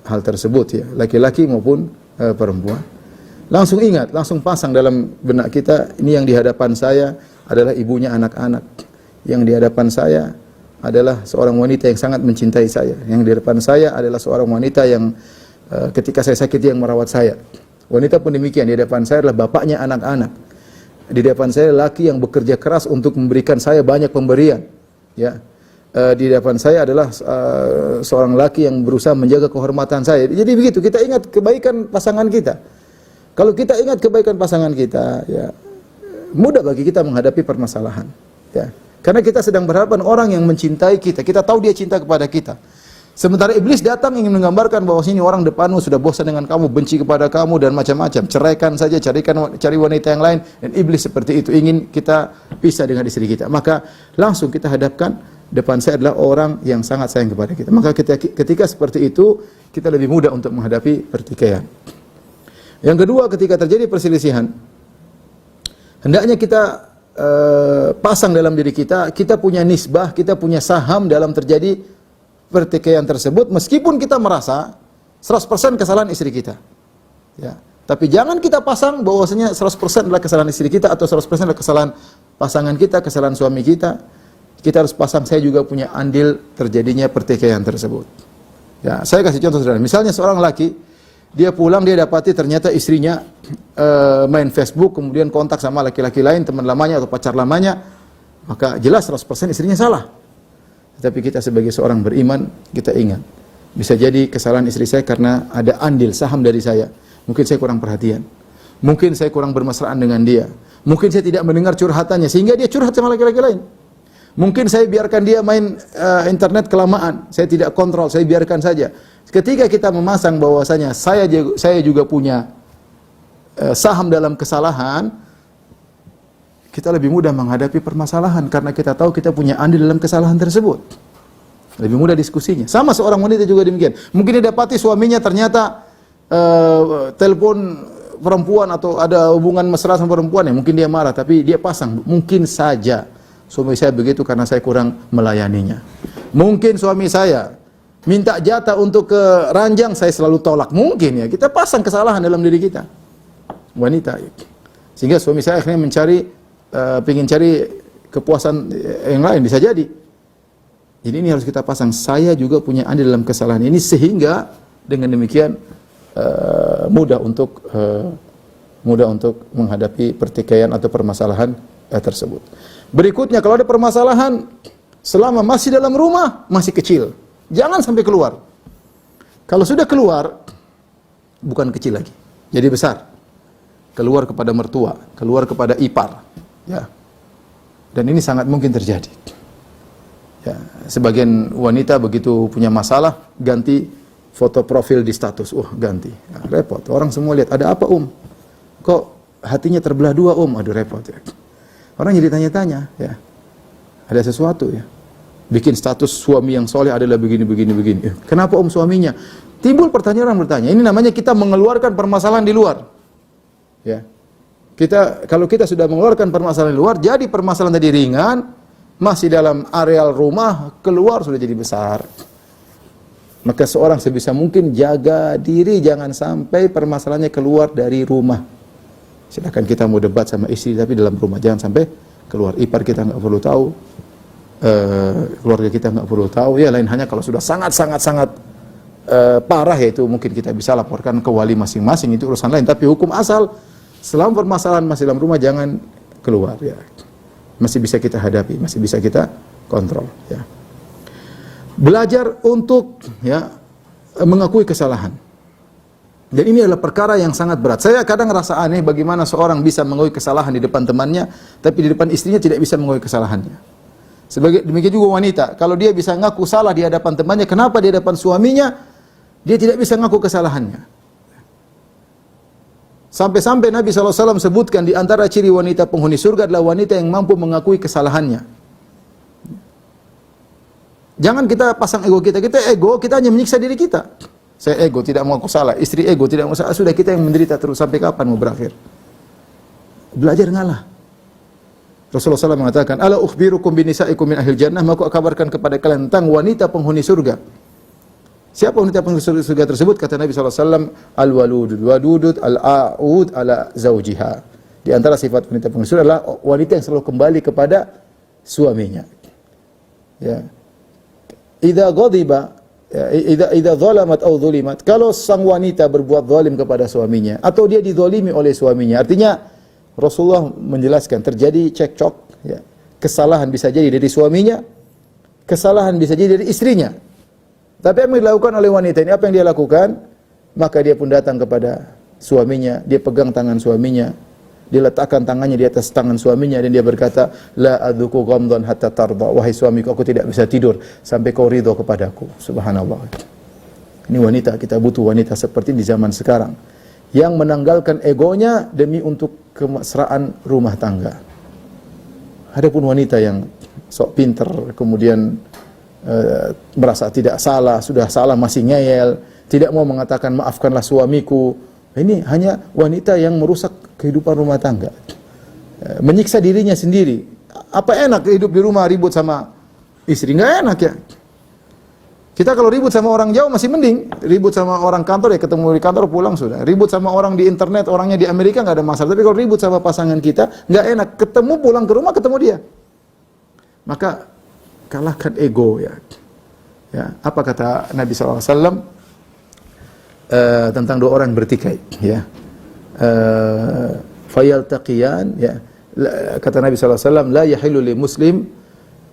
Speaker 1: hal tersebut, ya, laki-laki maupun perempuan. Langsung ingat, langsung pasang dalam benak kita, ini yang di hadapan saya adalah ibunya anak-anak. Yang di hadapan saya adalah seorang wanita yang sangat mencintai saya. Yang di hadapan saya adalah seorang wanita yang ketika saya sakit yang merawat saya. Wanita pun demikian, di hadapan saya adalah bapaknya anak-anak. Di hadapan saya laki yang bekerja keras untuk memberikan saya banyak pemberian, ya. Di depan saya adalah seorang laki yang berusaha menjaga kehormatan saya. Jadi begitu, kita ingat kebaikan pasangan kita. Kalau kita ingat kebaikan pasangan kita, ya, mudah bagi kita menghadapi permasalahan, ya. Karena kita sedang berhadapan orang yang mencintai kita. Kita tahu dia cinta kepada kita. Sementara iblis datang ingin menggambarkan bahwa sini orang depanmu sudah bosan dengan kamu, benci kepada kamu dan macam-macam. Ceraikan saja, cari wanita yang lain. Dan iblis seperti itu ingin kita pisah dengan istri kita. Maka langsung kita hadapkan, depan saya adalah orang yang sangat sayang kepada kita. Maka ketika seperti itu, kita lebih mudah untuk menghadapi pertikaian. Yang kedua, ketika terjadi perselisihan, hendaknya kita pasang dalam diri kita, kita punya nisbah, kita punya saham dalam terjadi pertikaian tersebut, meskipun kita merasa 100% kesalahan istri kita, ya. Tapi jangan kita pasang bahwasanya 100% adalah kesalahan istri kita atau 100% adalah kesalahan pasangan kita, kesalahan suami kita. Kita harus pasang, saya juga punya andil terjadinya pertikaian tersebut. Ya, saya kasih contoh sederhana. Misalnya seorang laki, dia pulang, dia dapati ternyata istrinya main Facebook, kemudian kontak sama laki-laki lain, teman lamanya atau pacar lamanya, maka jelas 100% istrinya salah. Tetapi kita sebagai seorang beriman, kita ingat, bisa jadi kesalahan istri saya karena ada andil, saham dari saya. Mungkin saya kurang perhatian, mungkin saya kurang bermesraan dengan dia, mungkin saya tidak mendengar curhatannya, sehingga dia curhat sama laki-laki lain. Mungkin saya biarkan dia main internet kelamaan, saya tidak kontrol, saya biarkan saja. Ketika kita memasang bahwasanya saya juga punya saham dalam kesalahan, kita lebih mudah menghadapi permasalahan karena kita tahu kita punya andil dalam kesalahan tersebut. Lebih mudah diskusinya. Sama seorang wanita juga demikian. Mungkin dia dapati suaminya ternyata telepon perempuan atau ada hubungan mesra sama perempuan, ya mungkin dia marah, tapi dia pasang, mungkin saja suami saya begitu karena saya kurang melayaninya. Mungkin suami saya minta jatah untuk ke ranjang, saya selalu tolak. Mungkin, ya, kita pasang kesalahan dalam diri kita. Wanita. Sehingga suami saya akhirnya ingin cari kepuasan yang lain, bisa jadi. Jadi ini harus kita pasang, saya juga punya andil dalam kesalahan ini, sehingga dengan demikian mudah untuk menghadapi pertikaian atau permasalahan tersebut. Berikutnya, kalau ada permasalahan selama masih dalam rumah, masih kecil, jangan sampai keluar. Kalau sudah keluar, bukan kecil lagi, jadi besar. Keluar kepada mertua, keluar kepada ipar, ya. Dan ini sangat mungkin terjadi. Ya, sebagian wanita begitu punya masalah, ganti foto profil di status, ganti. Nah, repot. Orang semua lihat, ada apa Kok hatinya terbelah dua Aduh, repot, ya. Orang jadi tanya-tanya, ya. Ada sesuatu, ya. Bikin status suami yang soleh adalah begini. Kenapa suaminya? Timbul pertanyaan, orang bertanya. Ini namanya kita mengeluarkan permasalahan di luar. Ya. Kalau kita sudah mengeluarkan permasalahan di luar, jadi permasalahan tadi ringan, masih dalam areal rumah, keluar sudah jadi besar. Maka seorang sebisa mungkin jaga diri, jangan sampai permasalahannya keluar dari rumah. Silakan kita mau debat sama istri, tapi dalam rumah, jangan sampai keluar. Ipar kita nggak perlu tahu, keluarga kita nggak perlu tahu. Ya, lain hanya kalau sudah sangat parah, yaitu mungkin kita bisa laporkan ke wali masing-masing, itu urusan lain. Tapi hukum asal, selama permasalahan masih dalam rumah, jangan keluar, ya. Masih bisa kita hadapi, masih bisa kita kontrol, ya. Belajar untuk, ya, mengakui kesalahan. Dan ini adalah perkara yang sangat berat. Saya kadang rasa aneh bagaimana seorang bisa mengakui kesalahan di depan temannya, tapi di depan istrinya tidak bisa mengakui kesalahannya. Demikian juga wanita, kalau dia bisa ngaku salah di hadapan temannya, kenapa di hadapan suaminya dia tidak bisa ngaku kesalahannya? Sampai-sampai Nabi SAW sebutkan di antara ciri wanita penghuni surga adalah wanita yang mampu mengakui kesalahannya. Jangan kita pasang ego kita hanya menyiksa diri kita. Saya ego, tidak mau aku salah. Istri ego, tidak mau salah. Sudah kita yang menderita terus. Sampai kapan mau berakhir? Belajar ngalah. Rasulullah SAW mengatakan, "Ala ukhbirukum binisa'ikum min ahli jannah?" Maka aku kabarkan kepada kalian tentang wanita penghuni surga. Siapa wanita penghuni surga tersebut? Kata Nabi SAW, al-waludud wadudud al-a'ud ala zawjiha. Di antara sifat wanita penghuni surga adalah wanita yang selalu kembali kepada suaminya. Ya. Idza ghadiba, idza zalamat aw zulimat. Kalau sang wanita berbuat zalim kepada suaminya atau dia dizalimi oleh suaminya, artinya Rasulullah menjelaskan terjadi cekcok, ya. Kesalahan bisa jadi dari suaminya, kesalahan bisa jadi dari istrinya. Tapi apa yang dilakukan oleh wanita ini? Apa yang dia lakukan? Maka dia pun datang kepada suaminya, dia pegang tangan suaminya, dia letakkan tangannya di atas tangan suaminya dan dia berkata, "La adzuku ghamdan hatta tarda." Wahai suamiku, aku tidak bisa tidur sampai kau ridho kepadaku. Subhanallah. Ini wanita, kita butuh wanita seperti di zaman sekarang yang menanggalkan egonya demi untuk kemesraan rumah tangga. Adapun wanita yang sok pinter, kemudian merasa tidak salah, sudah salah masih ngeyel, tidak mau mengatakan maafkanlah suamiku. Ini hanya wanita yang merusak kehidupan rumah tangga, menyiksa dirinya sendiri. Apa enak hidup di rumah ribut sama istri? Nggak enak ya. Kita kalau ribut sama orang jauh masih mending, ribut sama orang kantor ya ketemu di kantor pulang sudah. Ribut sama orang di internet, orangnya di Amerika nggak ada masalah. Tapi kalau ribut sama pasangan kita nggak enak, ketemu pulang ke rumah ketemu dia. Maka kalahkan ego ya. Ya, apa kata Nabi SAW tentang dua orang bertikai? Ya, fayaltaqiyan. Ya, kata Nabi SAW, la yahillu li muslim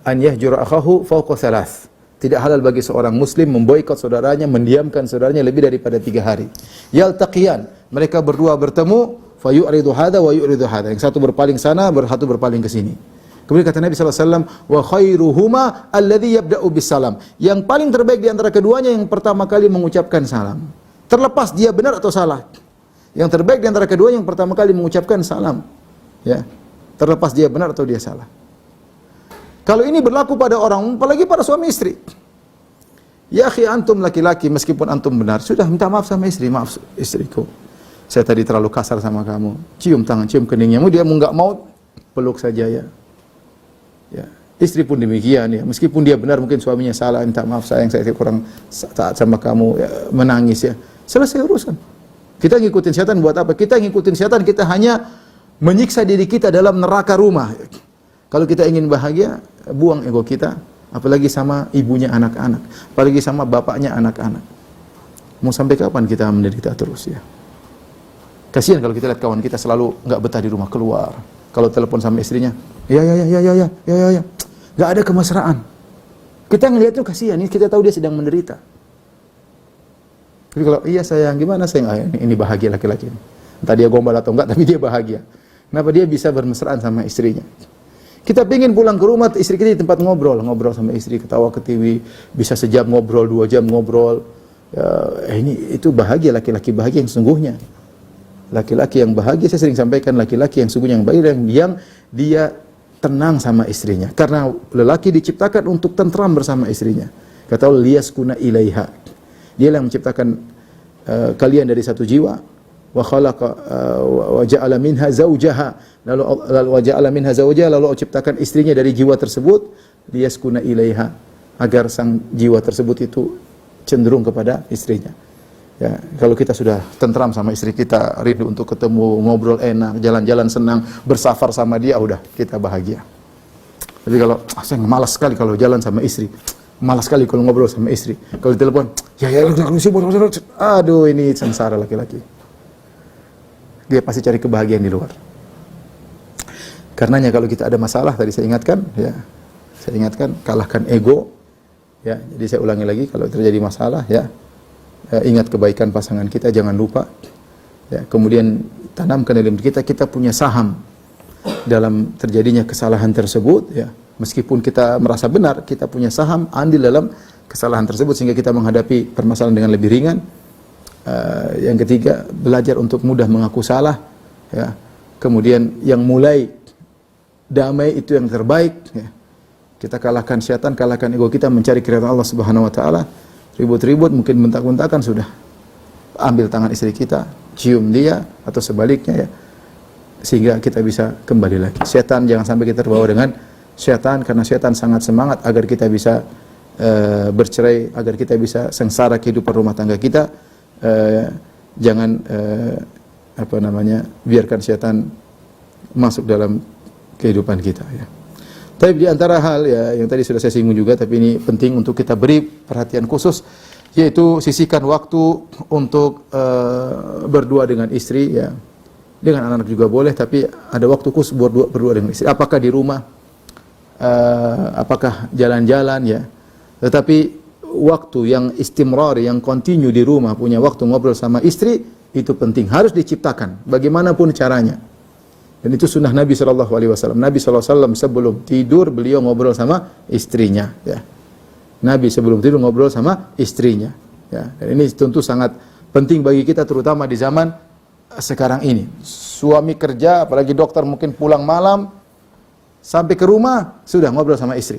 Speaker 1: an yahjura akhahu fawqa thalath. Tidak halal bagi seorang muslim memboikot saudaranya, mendiamkan saudaranya lebih daripada 3 hari. Yaltaqiyan, mereka berdua bertemu, fayu'ridu hadha wa yu'ridu hadha. Yang satu berpaling sana, satu berpaling ke sini. Kemudian kata Nabi SAW, wa khairuhuma alladhi yabda'u bis salam. Yang paling terbaik di antara keduanya yang pertama kali mengucapkan salam. Terlepas dia benar atau salah. Yang terbaik di antara keduanya yang pertama kali mengucapkan salam. Ya. Terlepas dia benar atau dia salah. Kalau ini berlaku pada orang, apalagi pada suami istri. Ya akhi, antum laki-laki, meskipun antum benar, sudah minta maaf sama istri. Maaf istriku, saya tadi terlalu kasar sama kamu. Cium tangan, cium keningnya. Dia nggak mau, peluk saja ya. Ya. Istri pun demikian ya. Meskipun dia benar, mungkin suaminya salah, minta maaf sayang, saya kurang taat sama kamu, ya, menangis ya. Selesai urusan. Kita ngikutin setan buat apa? Kita ngikutin setan, kita hanya menyiksa diri kita dalam neraka rumah. Kalau kita ingin bahagia, buang ego kita, apalagi sama ibunya anak-anak, apalagi sama bapaknya anak-anak. Mau sampai kapan kita menderita terus ya? Kasihan kalau kita lihat kawan kita selalu nggak betah di rumah, keluar. Kalau telepon sama istrinya, ya, nggak ada kemesraan. Kita ngelihat tuh kasihan, kita tahu dia sedang menderita. Tapi kalau iya sayang, gimana sayang? Ini bahagia laki-laki ini. Entah dia gombal atau enggak, tapi dia bahagia. Kenapa dia bisa bermesraan sama istrinya? Kita pengen pulang ke rumah, istri kita di tempat ngobrol sama istri, ketawa ke TV, bisa sejam ngobrol, 2 jam ngobrol. Itu bahagia, laki-laki bahagia yang sungguhnya. Laki-laki yang bahagia, saya sering sampaikan, laki-laki yang sungguhnya yang bahagia, yang dia tenang sama istrinya. Karena lelaki diciptakan untuk tentram bersama istrinya. Kata Allah, liyaskuna ilaiha. Dia yang menciptakan kalian dari satu jiwa. Wa khalaqa wa ja'ala minha zawjaha. Lalu wa ja'ala minha zawjaha, lalu Allah ciptakan istrinya dari jiwa tersebut, liyaskuna ilaiha, agar sang jiwa tersebut itu cenderung kepada istrinya. Ya, kalau kita sudah tentram sama istri kita, rindu untuk ketemu, ngobrol enak, jalan-jalan senang, bersafar sama dia, udah kita bahagia. Tapi kalau saya malas sekali kalau jalan sama istri, malas sekali kalau ngobrol sama istri, kalau telepon, aduh ini sengsara laki-laki. Dia pasti cari kebahagiaan di luar. Karenanya kalau kita ada masalah, tadi saya ingatkan, kalahkan ego. Ya, jadi saya ulangi lagi, kalau terjadi masalah, ya, ingat kebaikan pasangan kita, jangan lupa. Ya, kemudian tanamkan dalam diri kita punya saham dalam terjadinya kesalahan tersebut. Ya, meskipun kita merasa benar, kita punya saham andil dalam kesalahan tersebut sehingga kita menghadapi permasalahan dengan lebih ringan. Yang ketiga, belajar untuk mudah mengaku salah. Ya, kemudian yang mulai damai itu yang terbaik. Ya. Kita kalahkan syaitan, kalahkan ego kita, mencari keridhaan Allah Subhanahu Wa Taala. Ribut-ribut, mungkin bentak-bentakan, sudah ambil tangan istri kita, cium dia, atau sebaliknya ya. sehingga kita bisa kembali lagi. Setan, jangan sampai kita terbawa dengan setan, karena setan sangat semangat agar kita bisa bercerai, agar kita bisa sengsara kehidupan rumah tangga kita. Jangan biarkan setan masuk dalam kehidupan kita, ya. Tapi di antara hal, ya, yang tadi sudah saya singgung juga, tapi ini penting untuk kita beri perhatian khusus, yaitu sisihkan waktu untuk berdua dengan istri, ya. Dengan anak-anak juga boleh, tapi ada waktu khusus berdua dengan istri. Apakah di rumah, apakah jalan-jalan, ya. Tetapi waktu yang istimrar, yang continue di rumah, punya waktu ngobrol sama istri, itu penting, harus diciptakan bagaimanapun caranya. Dan itu sunnah Nabi SAW. Nabi SAW sebelum tidur beliau ngobrol sama istrinya, ya. Nabi sebelum tidur ngobrol sama istrinya, ya. Dan ini tentu sangat penting bagi kita, terutama di zaman sekarang ini. Suami kerja, apalagi dokter, mungkin pulang malam, sampai ke rumah sudah ngobrol sama istri.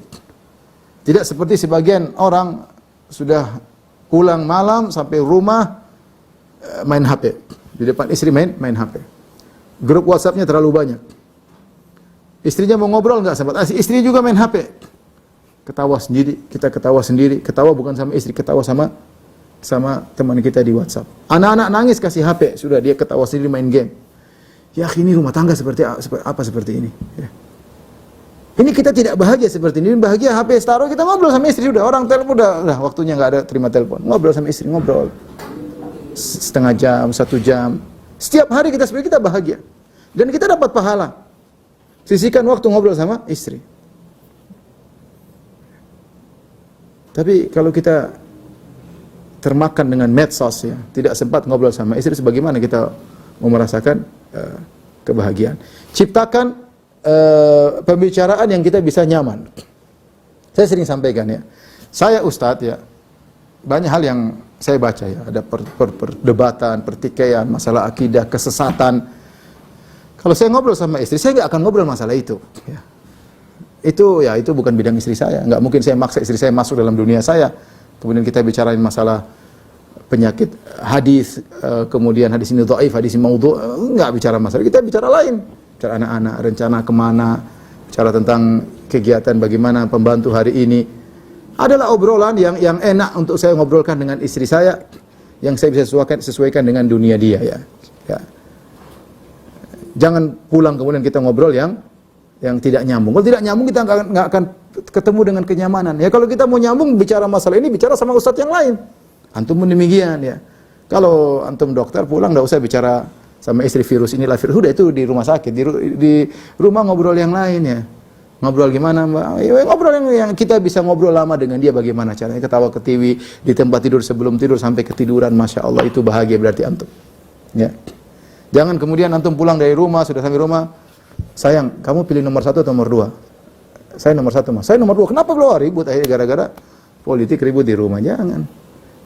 Speaker 1: Tidak seperti sebagian orang sudah pulang malam sampai rumah main HP, di depan istri main HP. Grup WhatsApp-nya terlalu banyak. Istrinya mau ngobrol nggak sempat. Istri juga main HP. Ketawa sendiri, kita ketawa sendiri. Ketawa bukan sama istri, ketawa sama teman kita di WhatsApp. Anak-anak nangis kasih HP, sudah dia ketawa sendiri main game. Ya, ini rumah tangga seperti apa seperti ini? Ya. Ini kita tidak bahagia seperti ini. Bahagia HP taruh, kita ngobrol sama istri, sudah. Orang telepon udah waktunya nggak ada, terima telepon. Ngobrol sama istri, ngobrol setengah jam, 1 jam. Setiap hari kita bahagia. Dan kita dapat pahala. Sisihkan waktu ngobrol sama istri. Tapi kalau kita termakan dengan medsos, ya, tidak sempat ngobrol sama istri, sebagaimana kita mau merasakan kebahagiaan. Ciptakan pembicaraan yang kita bisa nyaman. Saya sering sampaikan, ya. Saya ustadz, ya. Banyak hal yang saya baca, ya, ada perdebatan, pertikaian, masalah akidah, kesesatan. Kalau saya ngobrol sama istri, saya nggak akan ngobrol masalah itu. Ya. Itu bukan bidang istri saya. Nggak mungkin saya maksa istri saya masuk dalam dunia saya. Kemudian kita bicarain masalah penyakit hadis, kemudian hadis ini dhaif, hadis ini maudhu', nggak bicara masalah. Kita bicara lain, bicara anak-anak, rencana kemana, bicara tentang kegiatan bagaimana pembantu hari ini. Adalah obrolan yang enak untuk saya ngobrolkan dengan istri saya, yang saya bisa sesuaikan dengan dunia dia, ya. Ya. Jangan pulang kemudian kita ngobrol yang tidak nyambung. Kalau tidak nyambung, kita nggak akan ketemu dengan kenyamanan. Ya, kalau kita mau nyambung bicara masalah ini, bicara sama ustadz yang lain. Antum pun demikian, ya. Kalau antum dokter pulang, nggak usah bicara sama istri virus inilah virus. Udah, itu di rumah sakit, di rumah ngobrol yang lain, ya. Ngobrol gimana, Mbak? Ya, ngobrol yang kita bisa ngobrol lama dengan dia, bagaimana caranya, ketawa ke TV, di tempat tidur sebelum tidur sampai ketiduran, Masya Allah, itu bahagia berarti antum. Ya. Jangan kemudian antum pulang dari rumah, sudah sampai rumah, sayang, kamu pilih nomor 1 atau nomor 2? Saya nomor 1, Mas. Saya nomor 2. Kenapa keluar ribut? Akhirnya gara-gara politik ribut di rumah. Jangan.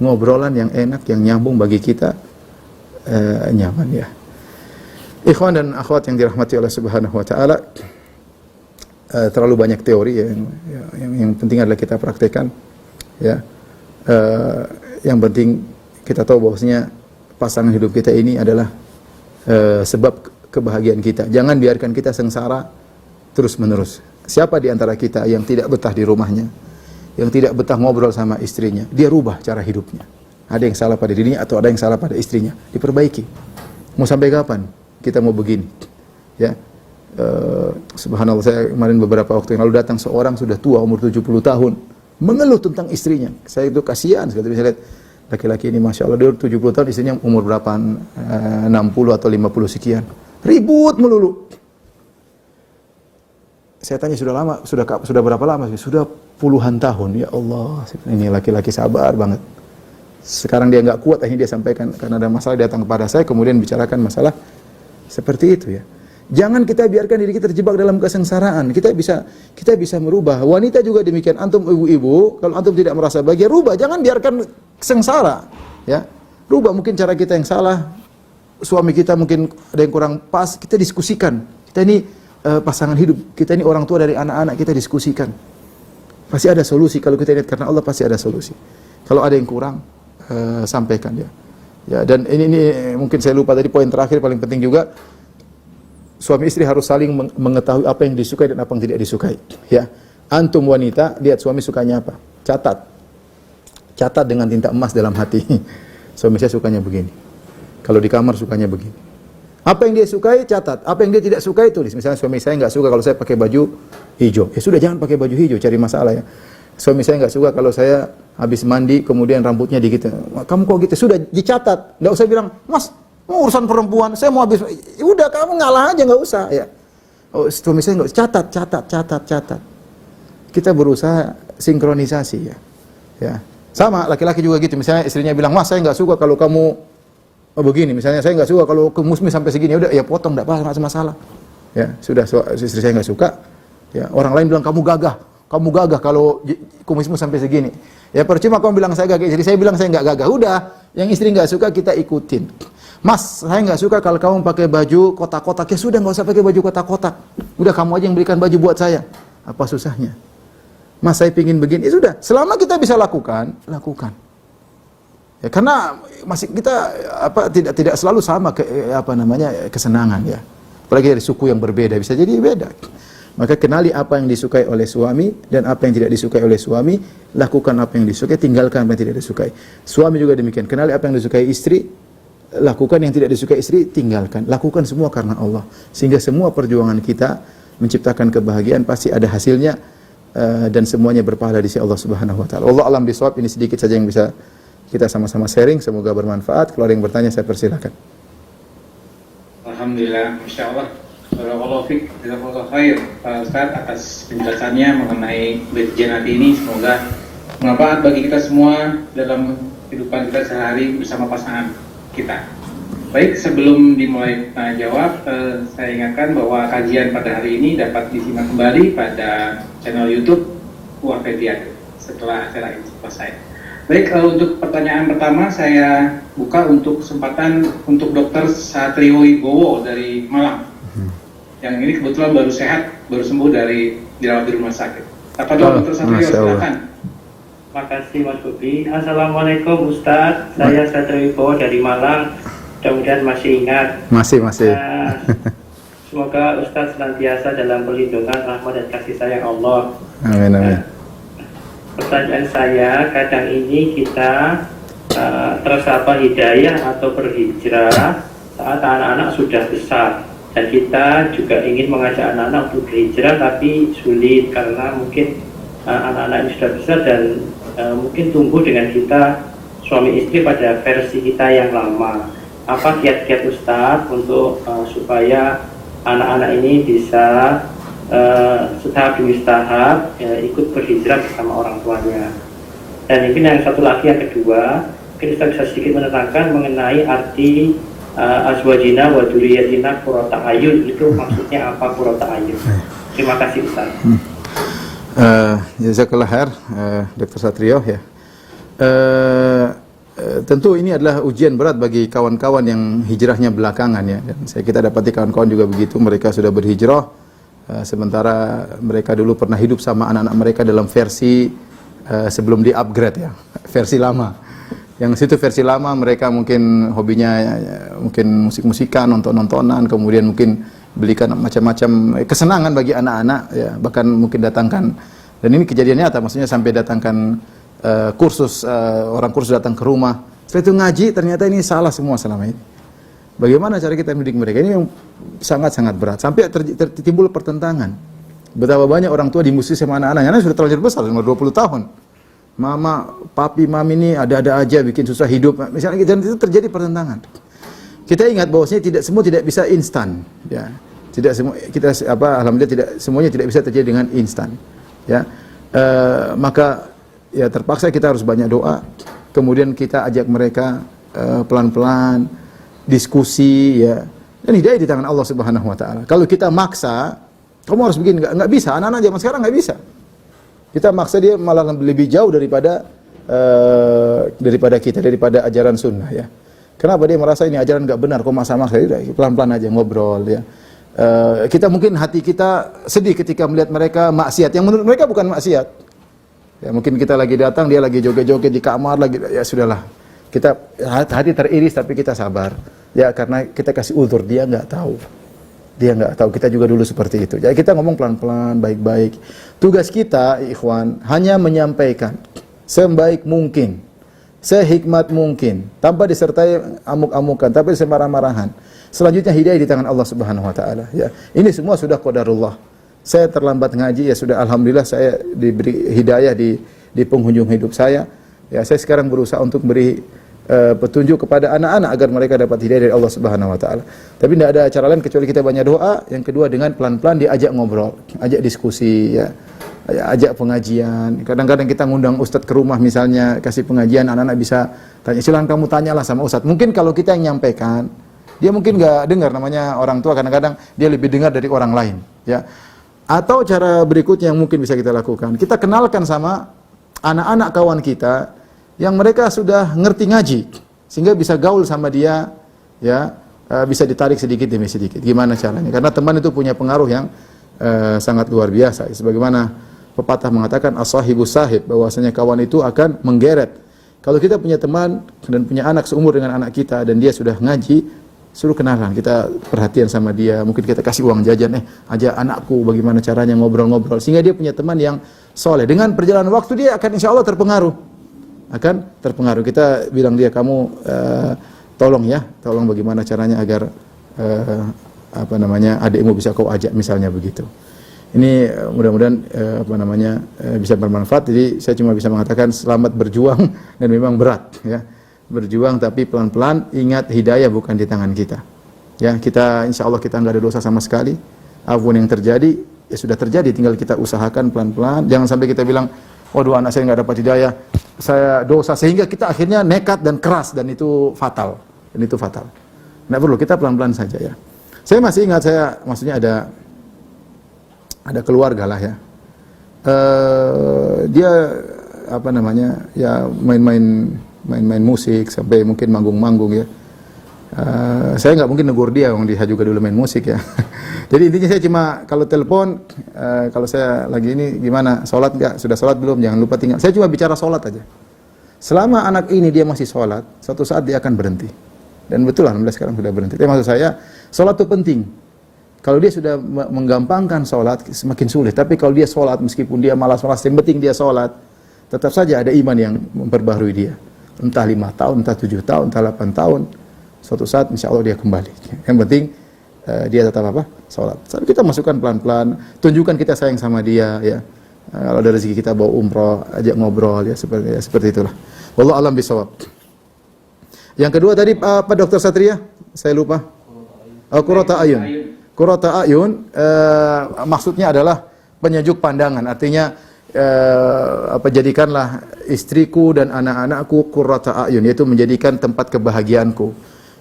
Speaker 1: Ngobrolan yang enak, yang nyambung bagi kita, nyaman, ya. Ikhwan dan akhwat yang dirahmati Allah Subhanahu wa taala, terlalu banyak teori, ya, yang penting adalah kita praktekkan, ya. Yang penting kita tahu bahwasanya pasangan hidup kita ini adalah sebab kebahagiaan kita. Jangan biarkan kita sengsara terus-menerus. Siapa di antara kita yang tidak betah di rumahnya, yang tidak betah ngobrol sama istrinya, dia rubah cara hidupnya. Ada yang salah pada dirinya atau ada yang salah pada istrinya, diperbaiki. Mau sampai kapan kita mau begini? Ya. Subhanallah, saya kemarin beberapa waktu yang lalu datang seorang sudah tua, umur 70 tahun, mengeluh tentang istrinya. Saya itu kasihan sekali, bisa lihat laki-laki ini, Masya Allah, dia 70 tahun, istrinya umur berapa, 60 atau 50 sekian, ribut melulu. Saya tanya, sudah berapa lama? Sudah puluhan tahun. Ya Allah, ini laki-laki sabar banget. Sekarang dia nggak kuat, akhirnya dia sampaikan, karena ada masalah, datang kepada saya, kemudian bicarakan masalah seperti itu, ya. Jangan kita biarkan diri kita terjebak dalam kesengsaraan. Kita bisa merubah. Wanita juga demikian. Antum ibu-ibu, kalau antum tidak merasa bahagia, rubah. Jangan biarkan sengsara, ya. Rubah, mungkin cara kita yang salah, suami kita mungkin ada yang kurang pas, kita diskusikan. Kita ini pasangan hidup, kita ini orang tua dari anak-anak, kita diskusikan. Pasti ada solusi. Kalau kita lihat karena Allah, pasti ada solusi. Kalau ada yang kurang, sampaikan, ya. Ya, dan ini mungkin saya lupa tadi, poin terakhir paling penting juga. suami istri harus saling mengetahui apa yang disukai dan apa yang tidak disukai. Ya, antum wanita, lihat suami sukanya apa, catat dengan tinta emas dalam hati. Suami saya sukanya begini. Kalau di kamar sukanya begini. Apa yang dia sukai, catat. Apa yang dia tidak sukai, tulis. Misalnya suami saya nggak suka kalau saya pakai baju hijau. Ya sudah, jangan pakai baju hijau, cari masalah ya. Suami saya nggak suka kalau saya habis mandi kemudian rambutnya dikit. Kamu kok gitu? Sudah dicatat. Nggak usah bilang, Mas, mau urusan perempuan, saya mau habis. Ya udah, kamu ngalah aja, nggak usah ya. Oh, suami saya nggak catat. Kita berusaha sinkronisasi ya. Ya. Sama laki-laki juga gitu. Misalnya istrinya bilang, Mas, saya nggak suka kalau kamu begini. Misalnya saya nggak suka kalau kemusmi sampai segini. Udah, ya potong, nggak masalah. Ya sudah, istri saya nggak suka. Ya, orang lain bilang kamu gagah kalau kumismu sampai segini. Ya percuma kamu bilang saya gagah, jadi saya bilang saya nggak gagah. Udah, yang istri nggak suka kita ikutin. Mas, saya nggak suka kalau kamu pakai baju kotak-kotak. Ya sudah, nggak usah pakai baju kotak-kotak. Udah, kamu aja yang belikan baju buat saya. Apa susahnya? Mas, saya pingin begini. Ya sudah, selama kita bisa lakukan. Ya, karena masih kita tidak selalu sama kesenangan ya. Apalagi dari suku yang berbeda, bisa jadi beda. Maka kenali apa yang disukai oleh suami dan apa yang tidak disukai oleh suami, lakukan apa yang disukai, tinggalkan apa yang tidak disukai. Suami juga demikian, kenali apa yang disukai istri, lakukan yang tidak disukai istri, tinggalkan. Lakukan semua karena Allah. Sehingga semua perjuangan kita menciptakan kebahagiaan pasti ada hasilnya dan semuanya berpahala di sisi Allah Subhanahu wa taala. Allah alam bisawab, ini sedikit saja yang bisa kita sama-sama sharing, semoga bermanfaat. Kalau ada yang bertanya saya persilakan.
Speaker 2: Alhamdulillah, Masya Allah. Barakallahu fiik, jazakallahu khair Pak Ustaz atas penjelasannya mengenai bait jenati ini. Semoga bermanfaat bagi kita semua dalam kehidupan kita sehari bersama pasangan kita. Baik, sebelum dimulai tanya jawab, saya ingatkan bahwa kajian pada hari ini dapat disimak kembali pada channel YouTube Wafidiat setelah acara ini selesai. Baik, untuk pertanyaan pertama saya buka untuk kesempatan untuk Dr. Satrio Wibowo dari Malang. Yang ini kebetulan baru sehat, baru sembuh dari dirawat di rumah sakit. Apa Dr. Satrio, silakan.
Speaker 3: Terima kasih Mas Bobi. Assalamualaikum Ustaz, saya Satrio Wibowo dari Malang. Mudah-mudahan masih ingat.
Speaker 1: Masih.
Speaker 3: Semoga Ustaz senantiasa dalam perlindungan, rahmat dan kasih sayang Allah.
Speaker 1: Amin.
Speaker 3: Pertanyaan saya, kadang ini kita tersabar hidayah atau berhijrah saat anak-anak sudah besar, dan kita juga ingin mengajak anak-anak untuk berhijrah, tapi sulit karena mungkin anak-anak ini sudah besar dan mungkin tumbuh dengan kita suami istri pada versi kita yang lama. Apa kiat-kiat Ustaz untuk supaya anak-anak ini bisa setahap demi tahap ikut berhijrah bersama orang tuanya. Dan mungkin yang satu lagi, yang kedua, kita bisa sedikit menerangkan mengenai arti azwajina wa dzurriyyatina qurrata ayun, itu maksudnya apa qurrata ayun? Terima kasih Ustaz.
Speaker 1: Jazakallah khair Dr. Satrio ya. Tentu ini adalah ujian berat bagi kawan-kawan yang hijrahnya belakangan ya. Dan kita dapati kawan-kawan juga begitu, mereka sudah berhijrah sementara mereka dulu pernah hidup sama anak-anak mereka dalam versi sebelum di-upgrade ya, versi lama. Yang situ versi lama mereka mungkin hobinya mungkin musik-musikan, nonton-nontonan, kemudian mungkin belikan macam-macam kesenangan bagi anak-anak ya, bahkan mungkin datangkan, dan ini kejadian nyata, maksudnya sampai datangkan kursus, orang kursus datang ke rumah. Setelah itu ngaji, ternyata ini salah semua selama ini. Bagaimana cara kita mendidik mereka? Ini yang sangat-sangat berat. Sampai timbul pertentangan. Betapa banyak orang tua dimusuhi sama anak-anaknya, sudah terlanjur besar, umur 20 tahun. Mama, papi, mami ini ada-ada aja bikin susah hidup. Misalnya, dan itu terjadi pertentangan. Kita ingat bahwasanya semua tidak bisa instan, ya. Tidak semua alhamdulillah tidak semuanya tidak bisa terjadi dengan instan, ya. Maka ya terpaksa kita harus banyak doa. Kemudian kita ajak mereka pelan-pelan diskusi ya. Dan hidayah di tangan Allah Subhanahu wa taala. Kalau kita maksa, kamu harus begini, enggak bisa. Anak-anak zaman sekarang enggak bisa. Kita maksa dia malah lebih jauh daripada daripada ajaran sunnah ya. Kenapa? Dia merasa ini ajaran enggak benar, kok maksa-maksa. Pelan-pelan aja ngobrol ya. Kita mungkin hati kita sedih ketika melihat mereka maksiat yang menurut mereka bukan maksiat. Ya, mungkin kita lagi datang, dia lagi joget-joget di kamar lagi, ya sudahlah. Kita hati teriris tapi kita sabar. Ya karena kita kasih uzur, dia enggak tahu. Dia nggak tahu. Kita juga dulu seperti itu. Jadi kita ngomong pelan-pelan, baik-baik. Tugas kita, ikhwan, hanya menyampaikan sebaik mungkin, sehikmat mungkin, tanpa disertai amuk-amukan, tanpa disertai marah-marahan. Selanjutnya hidayah di tangan Allah Subhanahu wa taala, ya. Ini semua sudah qadarullah. Saya terlambat ngaji, ya sudah, alhamdulillah saya diberi hidayah di penghujung hidup saya. Ya, saya sekarang berusaha untuk beri petunjuk kepada anak-anak agar mereka dapat hidayah dari Allah Subhanahu wa taala. Tapi tidak ada cara lain kecuali kita banyak doa. Yang kedua dengan pelan-pelan diajak ngobrol, ajak diskusi, ya. Ajak pengajian. Kadang-kadang kita ngundang ustadz ke rumah misalnya, kasih pengajian, anak-anak bisa tanya, silakan kamu tanyalah sama ustadz. Mungkin kalau kita yang nyampaikan, dia mungkin nggak dengar, namanya orang tua kadang-kadang dia lebih dengar dari orang lain, ya. Atau cara berikutnya yang mungkin bisa kita lakukan, kita kenalkan sama anak-anak kawan kita yang mereka sudah ngerti ngaji, sehingga bisa gaul sama dia, ya, bisa ditarik sedikit demi sedikit. Gimana caranya? Karena teman itu punya pengaruh yang sangat luar biasa. Sebagaimana pepatah mengatakan as-sahibus sahib, bahwasanya kawan itu akan menggeret. Kalau kita punya teman dan punya anak seumur dengan anak kita dan dia sudah ngaji, suruh kenalan, kita perhatian sama dia, mungkin kita kasih uang jajan, ajak anakku bagaimana caranya ngobrol-ngobrol, sehingga dia punya teman yang soleh. Dengan perjalanan waktu dia akan insya Allah terpengaruh. Kita bilang dia, kamu tolong bagaimana caranya agar adikmu bisa kau ajak, misalnya begitu. Ini mudah-mudahan bisa bermanfaat. Jadi saya cuma bisa mengatakan selamat berjuang, dan memang berat, ya. Berjuang tapi pelan-pelan, ingat hidayah bukan di tangan kita. Ya, kita insya Allah kita nggak ada dosa sama sekali. Apapun yang terjadi, ya sudah terjadi, tinggal kita usahakan pelan-pelan. Jangan sampai kita bilang, waduh anak saya nggak dapat hidayah, saya dosa, sehingga kita akhirnya nekat dan keras, dan itu fatal. Nggak perlu, kita pelan-pelan saja, ya. Saya masih ingat, maksudnya ada keluarga lah, ya. Dia ya main musik sampai mungkin manggung-manggung, ya. Saya nggak mungkin negur dia, dia juga dulu main musik, ya. Jadi intinya saya cuma kalau telepon, kalau saya lagi ini gimana, sholat nggak, sudah sholat belum, jangan lupa tinggal. Saya cuma bicara sholat aja. Selama anak ini dia masih sholat, suatu saat dia akan berhenti. Dan betul alhamdulillah sekarang sudah berhenti. Tapi maksud saya, sholat itu penting. Kalau dia sudah menggampangkan sholat, semakin sulit. Tapi kalau dia sholat, meskipun dia malas-malas, yang penting dia sholat, tetap saja ada iman yang memperbaharui dia. Entah 5 tahun, entah 7 tahun, entah 8 tahun. Suatu saat insya Allah dia kembali. Yang penting dia tetap sholat. Tapi kita masukkan pelan-pelan, tunjukkan kita sayang sama dia, ya. Kalau ada rezeki kita bawa umroh, ajak ngobrol, ya, seperti itulah. Wallahu a'lam bishawab. Yang kedua tadi apa Dr. Satria? Saya lupa. Qurrata ayun. Qurrata ayun maksudnya adalah penyejuk pandangan. Artinya jadikanlah istriku dan anak-anakku qurrata ayun, yaitu menjadikan tempat kebahagiaanku.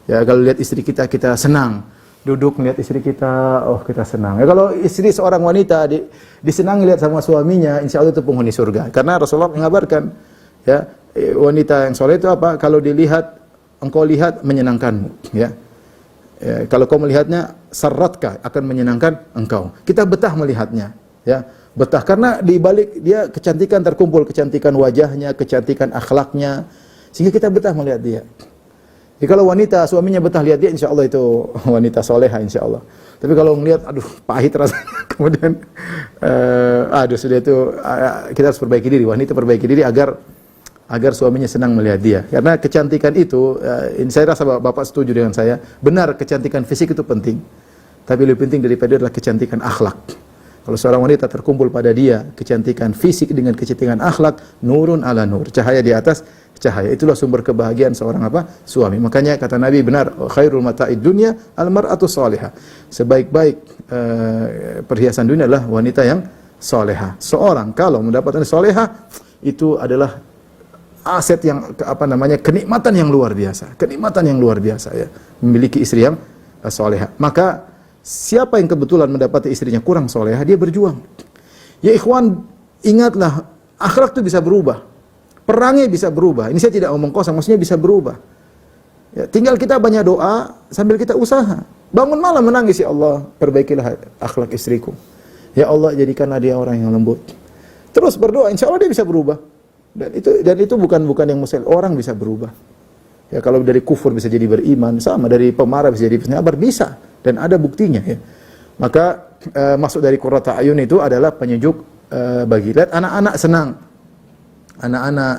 Speaker 1: Ya, kalau lihat istri kita senang. Duduk melihat istri kita, oh kita senang. Ya, kalau istri seorang wanita disenangi lihat sama suaminya, insya Allah itu penghuni surga. Karena Rasulullah mengabarkan, ya, wanita yang soleh itu apa? Kalau dilihat, engkau lihat menyenangkanmu, ya. Ya, kalau kau melihatnya sarratka, akan menyenangkan engkau. Kita betah melihatnya, ya. Betah karena di balik dia kecantikan terkumpul, kecantikan wajahnya, kecantikan akhlaknya, sehingga kita betah melihat dia. Jadi kalau wanita suaminya betah lihat dia, insya Allah itu wanita soleha, insya Allah. Tapi kalau ngelihat, aduh pahit rasanya, kemudian sudah itu kita harus perbaiki diri, wanita perbaiki diri agar suaminya senang melihat dia. Karena kecantikan itu, ini saya rasa Bapak setuju dengan saya, benar kecantikan fisik itu penting, tapi lebih penting daripada adalah kecantikan akhlak. Kalau seorang wanita terkumpul pada dia kecantikan fisik dengan kecantikan akhlak, nurun ala nur, cahaya di atas cahaya. Itulah sumber kebahagiaan seorang suami. Makanya kata Nabi benar, khairul mata'id dunya al-mar'atu salihah. Sebaik-baik perhiasan dunia adalah wanita yang salihah. Seorang kalau mendapatkan salihah, itu adalah aset yang kenikmatan yang luar biasa. Kenikmatan yang luar biasa, ya. Memiliki istri yang salihah. Maka siapa yang kebetulan mendapati istrinya kurang salihah, dia berjuang. Ya ikhwan, ingatlah, akhlak itu bisa berubah. Perangnya bisa berubah. Ini saya tidak ngomong kosong, maksudnya bisa berubah. Ya, tinggal kita banyak doa sambil kita usaha. Bangun malam menangis, ya Allah, perbaikilah akhlak istriku. Ya Allah, jadikanlah dia orang yang lembut. Terus berdoa, insya Allah dia bisa berubah. Dan itu bukan yang mustahil. Orang bisa berubah. Ya, kalau dari kufur bisa jadi beriman, sama dari pemarah bisa jadi penyabar, bisa. Dan ada buktinya, ya. Maka maksud dari qurrata ayun itu adalah penyejuk bagi. Lihat anak-anak senang, anak-anak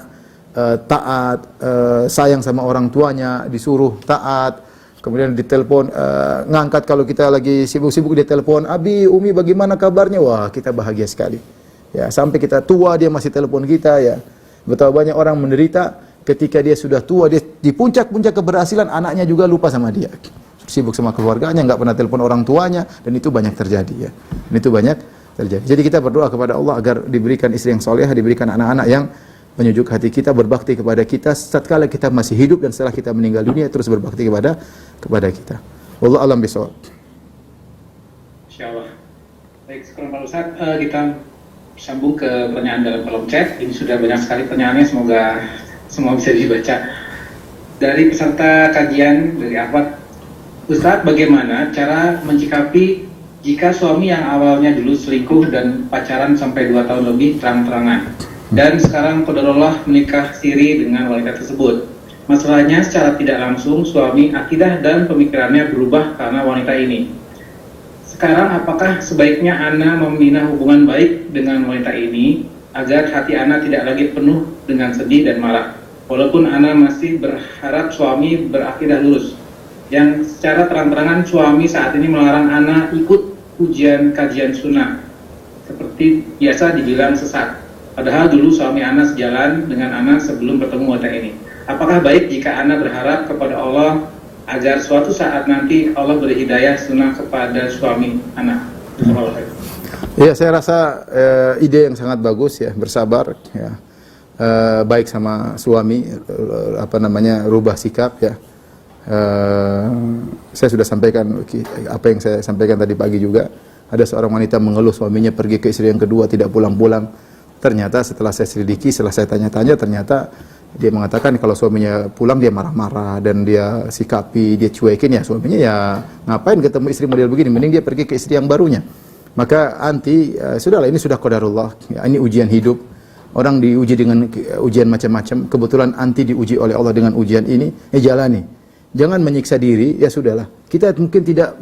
Speaker 1: taat, sayang sama orang tuanya, disuruh taat, kemudian ditelepon, ngangkat kalau kita lagi sibuk-sibuk, dia telepon, Abi, Umi bagaimana kabarnya? Wah, kita bahagia sekali. Ya, sampai kita tua dia masih telepon kita ya. Betapa banyak orang menderita ketika dia sudah tua, dia di puncak-puncak keberhasilan, anaknya juga lupa sama dia. Sibuk sama keluarganya, nggak pernah telepon orang tuanya, dan itu banyak terjadi ya. Dan itu banyak terjadi. Jadi kita berdoa kepada Allah agar diberikan istri yang solehah, diberikan anak-anak yang menyejuk hati kita, berbakti kepada kita tatkala kita masih hidup dan setelah kita meninggal dunia terus berbakti kepada kita. Wallahu a'lam bishawab.
Speaker 2: Insyaallah. Baik, sekarang Pak Ustaz, kita sambung ke pertanyaan dalam kolom chat. Ini sudah banyak sekali pertanyaannya, semoga semua bisa dibaca. Dari peserta kajian dari Ahmad, Ustaz, bagaimana cara mencikapi jika suami yang awalnya dulu selingkuh dan pacaran sampai 2 tahun lebih terang-terangan, dan sekarang qadarullah menikah siri dengan wanita tersebut? Masalahnya secara tidak langsung suami akidah dan pemikirannya berubah karena wanita ini. Sekarang apakah sebaiknya Ana membina hubungan baik dengan wanita ini agar hati Ana tidak lagi penuh dengan sedih dan marah, walaupun Ana masih berharap suami berakidah lurus, yang secara terang-terangan suami saat ini melarang Ana ikut ujian kajian sunnah seperti biasa dibilang sesat, padahal dulu suami Ana sejalan dengan Ana sebelum bertemu wanita ini. Apakah baik jika Ana berharap kepada Allah agar suatu saat nanti Allah beri hidayah sunnah kepada suami Ana?
Speaker 1: Ya, saya rasa ide yang sangat bagus ya, bersabar ya, baik sama suami, rubah sikap ya. Saya sudah sampaikan apa yang saya sampaikan tadi pagi juga. Ada seorang wanita mengeluh suaminya pergi ke istri yang kedua tidak pulang-pulang. Ternyata setelah saya selidiki, setelah saya tanya-tanya, ternyata dia mengatakan kalau suaminya pulang dia marah-marah dan dia sikapi, dia cuekin, ya suaminya ya ngapain ketemu istri model begini, mending dia pergi ke istri yang barunya. Maka sudahlah, ini sudah qadarullah ya, ini ujian hidup. Orang diuji dengan ujian macam-macam. Kebetulan anti diuji oleh Allah dengan ujian ini, jalani. Jangan menyiksa diri, ya sudahlah. Kita mungkin tidak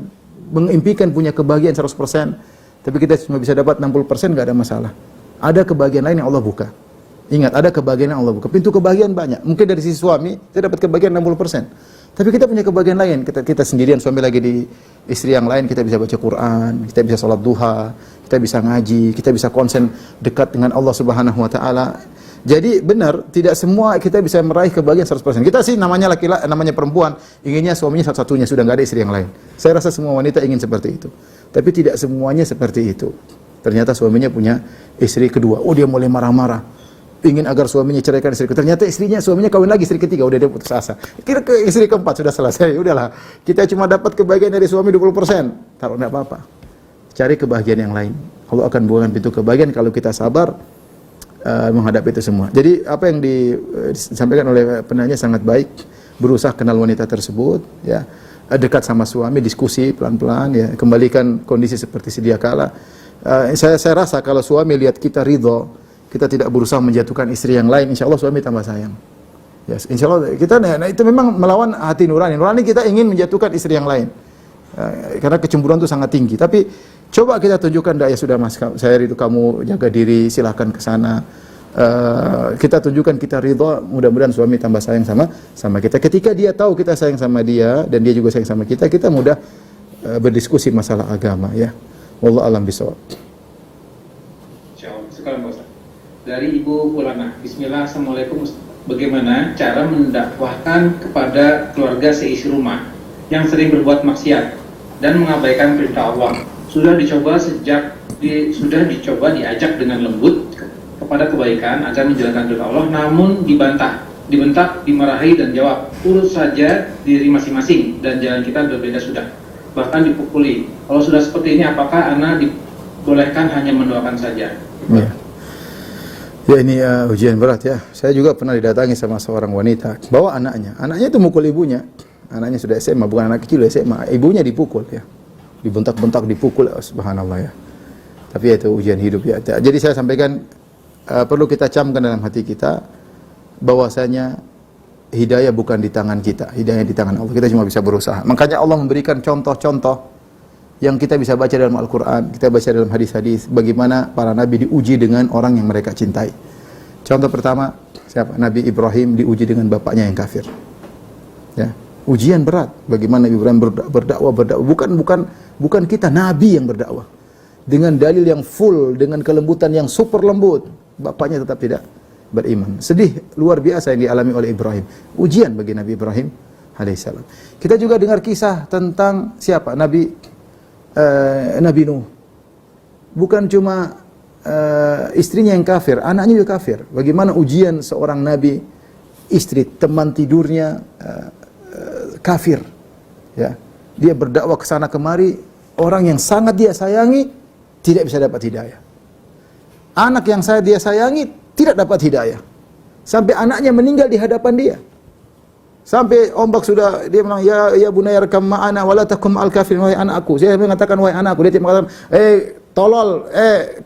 Speaker 1: mengimpikan punya kebahagiaan 100%, tapi kita cuma bisa dapat 60%, enggak ada masalah. Ada kebahagiaan lain yang Allah buka. Ingat, ada kebahagiaan yang Allah buka. Pintu kebahagiaan banyak. Mungkin dari sisi suami, kita dapat kebahagiaan 60%. Tapi kita punya kebahagiaan lain. Kita sendirian, suami lagi di istri yang lain, kita bisa baca Quran, kita bisa sholat duha, kita bisa ngaji, kita bisa konsen dekat dengan Allah Subhanahu wa taala. Jadi benar, tidak semua kita bisa meraih kebahagiaan 100%. Kita sih namanya laki-laki, namanya perempuan, inginnya suaminya satu-satunya, sudah nggak ada istri yang lain. Saya rasa semua wanita ingin seperti itu. Tapi tidak semuanya seperti itu. Ternyata suaminya punya istri kedua. Oh, dia mulai marah-marah. Ingin agar suaminya ceraikan istri kedua. Ternyata suaminya kawin lagi istri ketiga, udah dia putus asa. Kira ke istri keempat sudah selesai. Udahlah. Kita cuma dapat kebahagiaan dari suami 20%. Taruh, enggak apa-apa. Cari kebahagiaan yang lain. Allah akan bukakan pintu kebahagiaan kalau kita sabar menghadapi itu semua. Jadi apa yang disampaikan oleh penanya sangat baik. Berusaha kenal wanita tersebut, ya, dekat sama suami, diskusi pelan-pelan, ya, kembalikan kondisi seperti sedia kala. Saya rasa kalau suami lihat kita ridho, kita tidak berusaha menjatuhkan istri yang lain, insya Allah suami tambah sayang. Ya, insya Allah kita, itu memang melawan hati nurani. Nurani kita ingin menjatuhkan istri yang lain, karena kecemburuan itu sangat tinggi. Tapi coba kita tunjukkan, ya sudah mas, saya ridho, kamu jaga diri, silahkan ke sana. Kita tunjukkan kita ridho, mudah-mudahan suami tambah sayang sama kita. Ketika dia tahu kita sayang sama dia dan dia juga sayang sama kita mudah berdiskusi masalah agama, ya. Wallahu a'lam bishawab.
Speaker 2: Insyaallah. Sekarang Pak Ustaz. Dari Ibu Ulana. Bismillah, Assalamualaikum. Bagaimana cara mendakwahkan kepada keluarga seisi rumah yang sering berbuat maksiat dan mengabaikan perintah Allah? Sudah dicoba diajak dengan lembut kepada kebaikan agar menjalankan perintah Allah, namun dibentak, dimarahi dan jawab, urus saja diri masing-masing dan jalan kita berbeda sudah. Bahkan dipukuli. Kalau sudah seperti ini, apakah anak dibolehkan hanya mendoakan saja?
Speaker 1: Ya, ini ujian berat ya. Saya juga pernah didatangi sama seorang wanita, bawa anaknya itu mukul ibunya. Anaknya sudah SMA, bukan anak kecil, SMA. Ibunya dipukul ya. Dibentak-bentak, dipukul, subhanallah ya. Tapi itu ujian hidup ya. Jadi saya sampaikan, perlu kita camkan dalam hati kita bahwasanya hidayah bukan di tangan kita, hidayah di tangan Allah. Kita cuma bisa berusaha. Makanya Allah memberikan contoh-contoh yang kita bisa baca dalam Al-Quran, kita baca dalam hadis-hadis, bagaimana para nabi diuji dengan orang yang mereka cintai. Contoh pertama, siapa? Nabi Ibrahim diuji dengan bapaknya yang kafir. Ya, ujian berat. Bagaimana Nabi Ibrahim berdakwah. Bukan kita nabi yang berdakwah. Dengan dalil yang full, dengan kelembutan yang super lembut, bapaknya tetap tidak beriman. Sedih luar biasa yang dialami oleh Ibrahim. Ujian bagi Nabi Ibrahim alaihissalam. Kita juga dengar kisah tentang siapa? Nabi Nuh. Bukan cuma istrinya yang kafir, anaknya juga kafir. Bagaimana ujian seorang nabi, istri, teman tidurnya kafir. Ya. Dia berdakwah ke sana kemari, orang yang sangat dia sayangi tidak bisa dapat hidayah. Anak yang dia sayangi tidak dapat hidayah. Sampai anaknya meninggal di hadapan dia. Sampai ombak sudah, dia bilang, ya bunayya arkam ma'ana wala takum al kafir, wahai anakku. Saya mengatakan wahai anakku, dia tidak mengatakan tolol,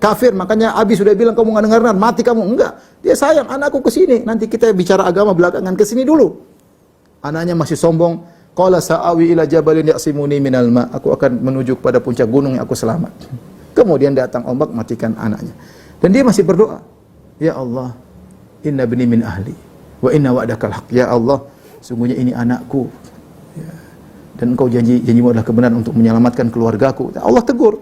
Speaker 1: kafir, makanya Abi sudah bilang kamu enggak dengar, mati kamu. Enggak. Dia sayang, anakku ke sini. Nanti kita bicara agama belakangan, ke sini dulu. Anaknya masih sombong. Qala sa'awi ila jabalin ya'simuni minal ma. Aku akan menuju kepada puncak gunung yang aku selamat. Kemudian datang ombak matikan anaknya. Dan dia masih berdoa, ya Allah, inna bni min ahli wa inna wa'dakal haq. Ya Allah, sungguhnya ini anakku, ya, dan engkau janjimu adalah kebenaran untuk menyelamatkan keluargaku. Allah tegur.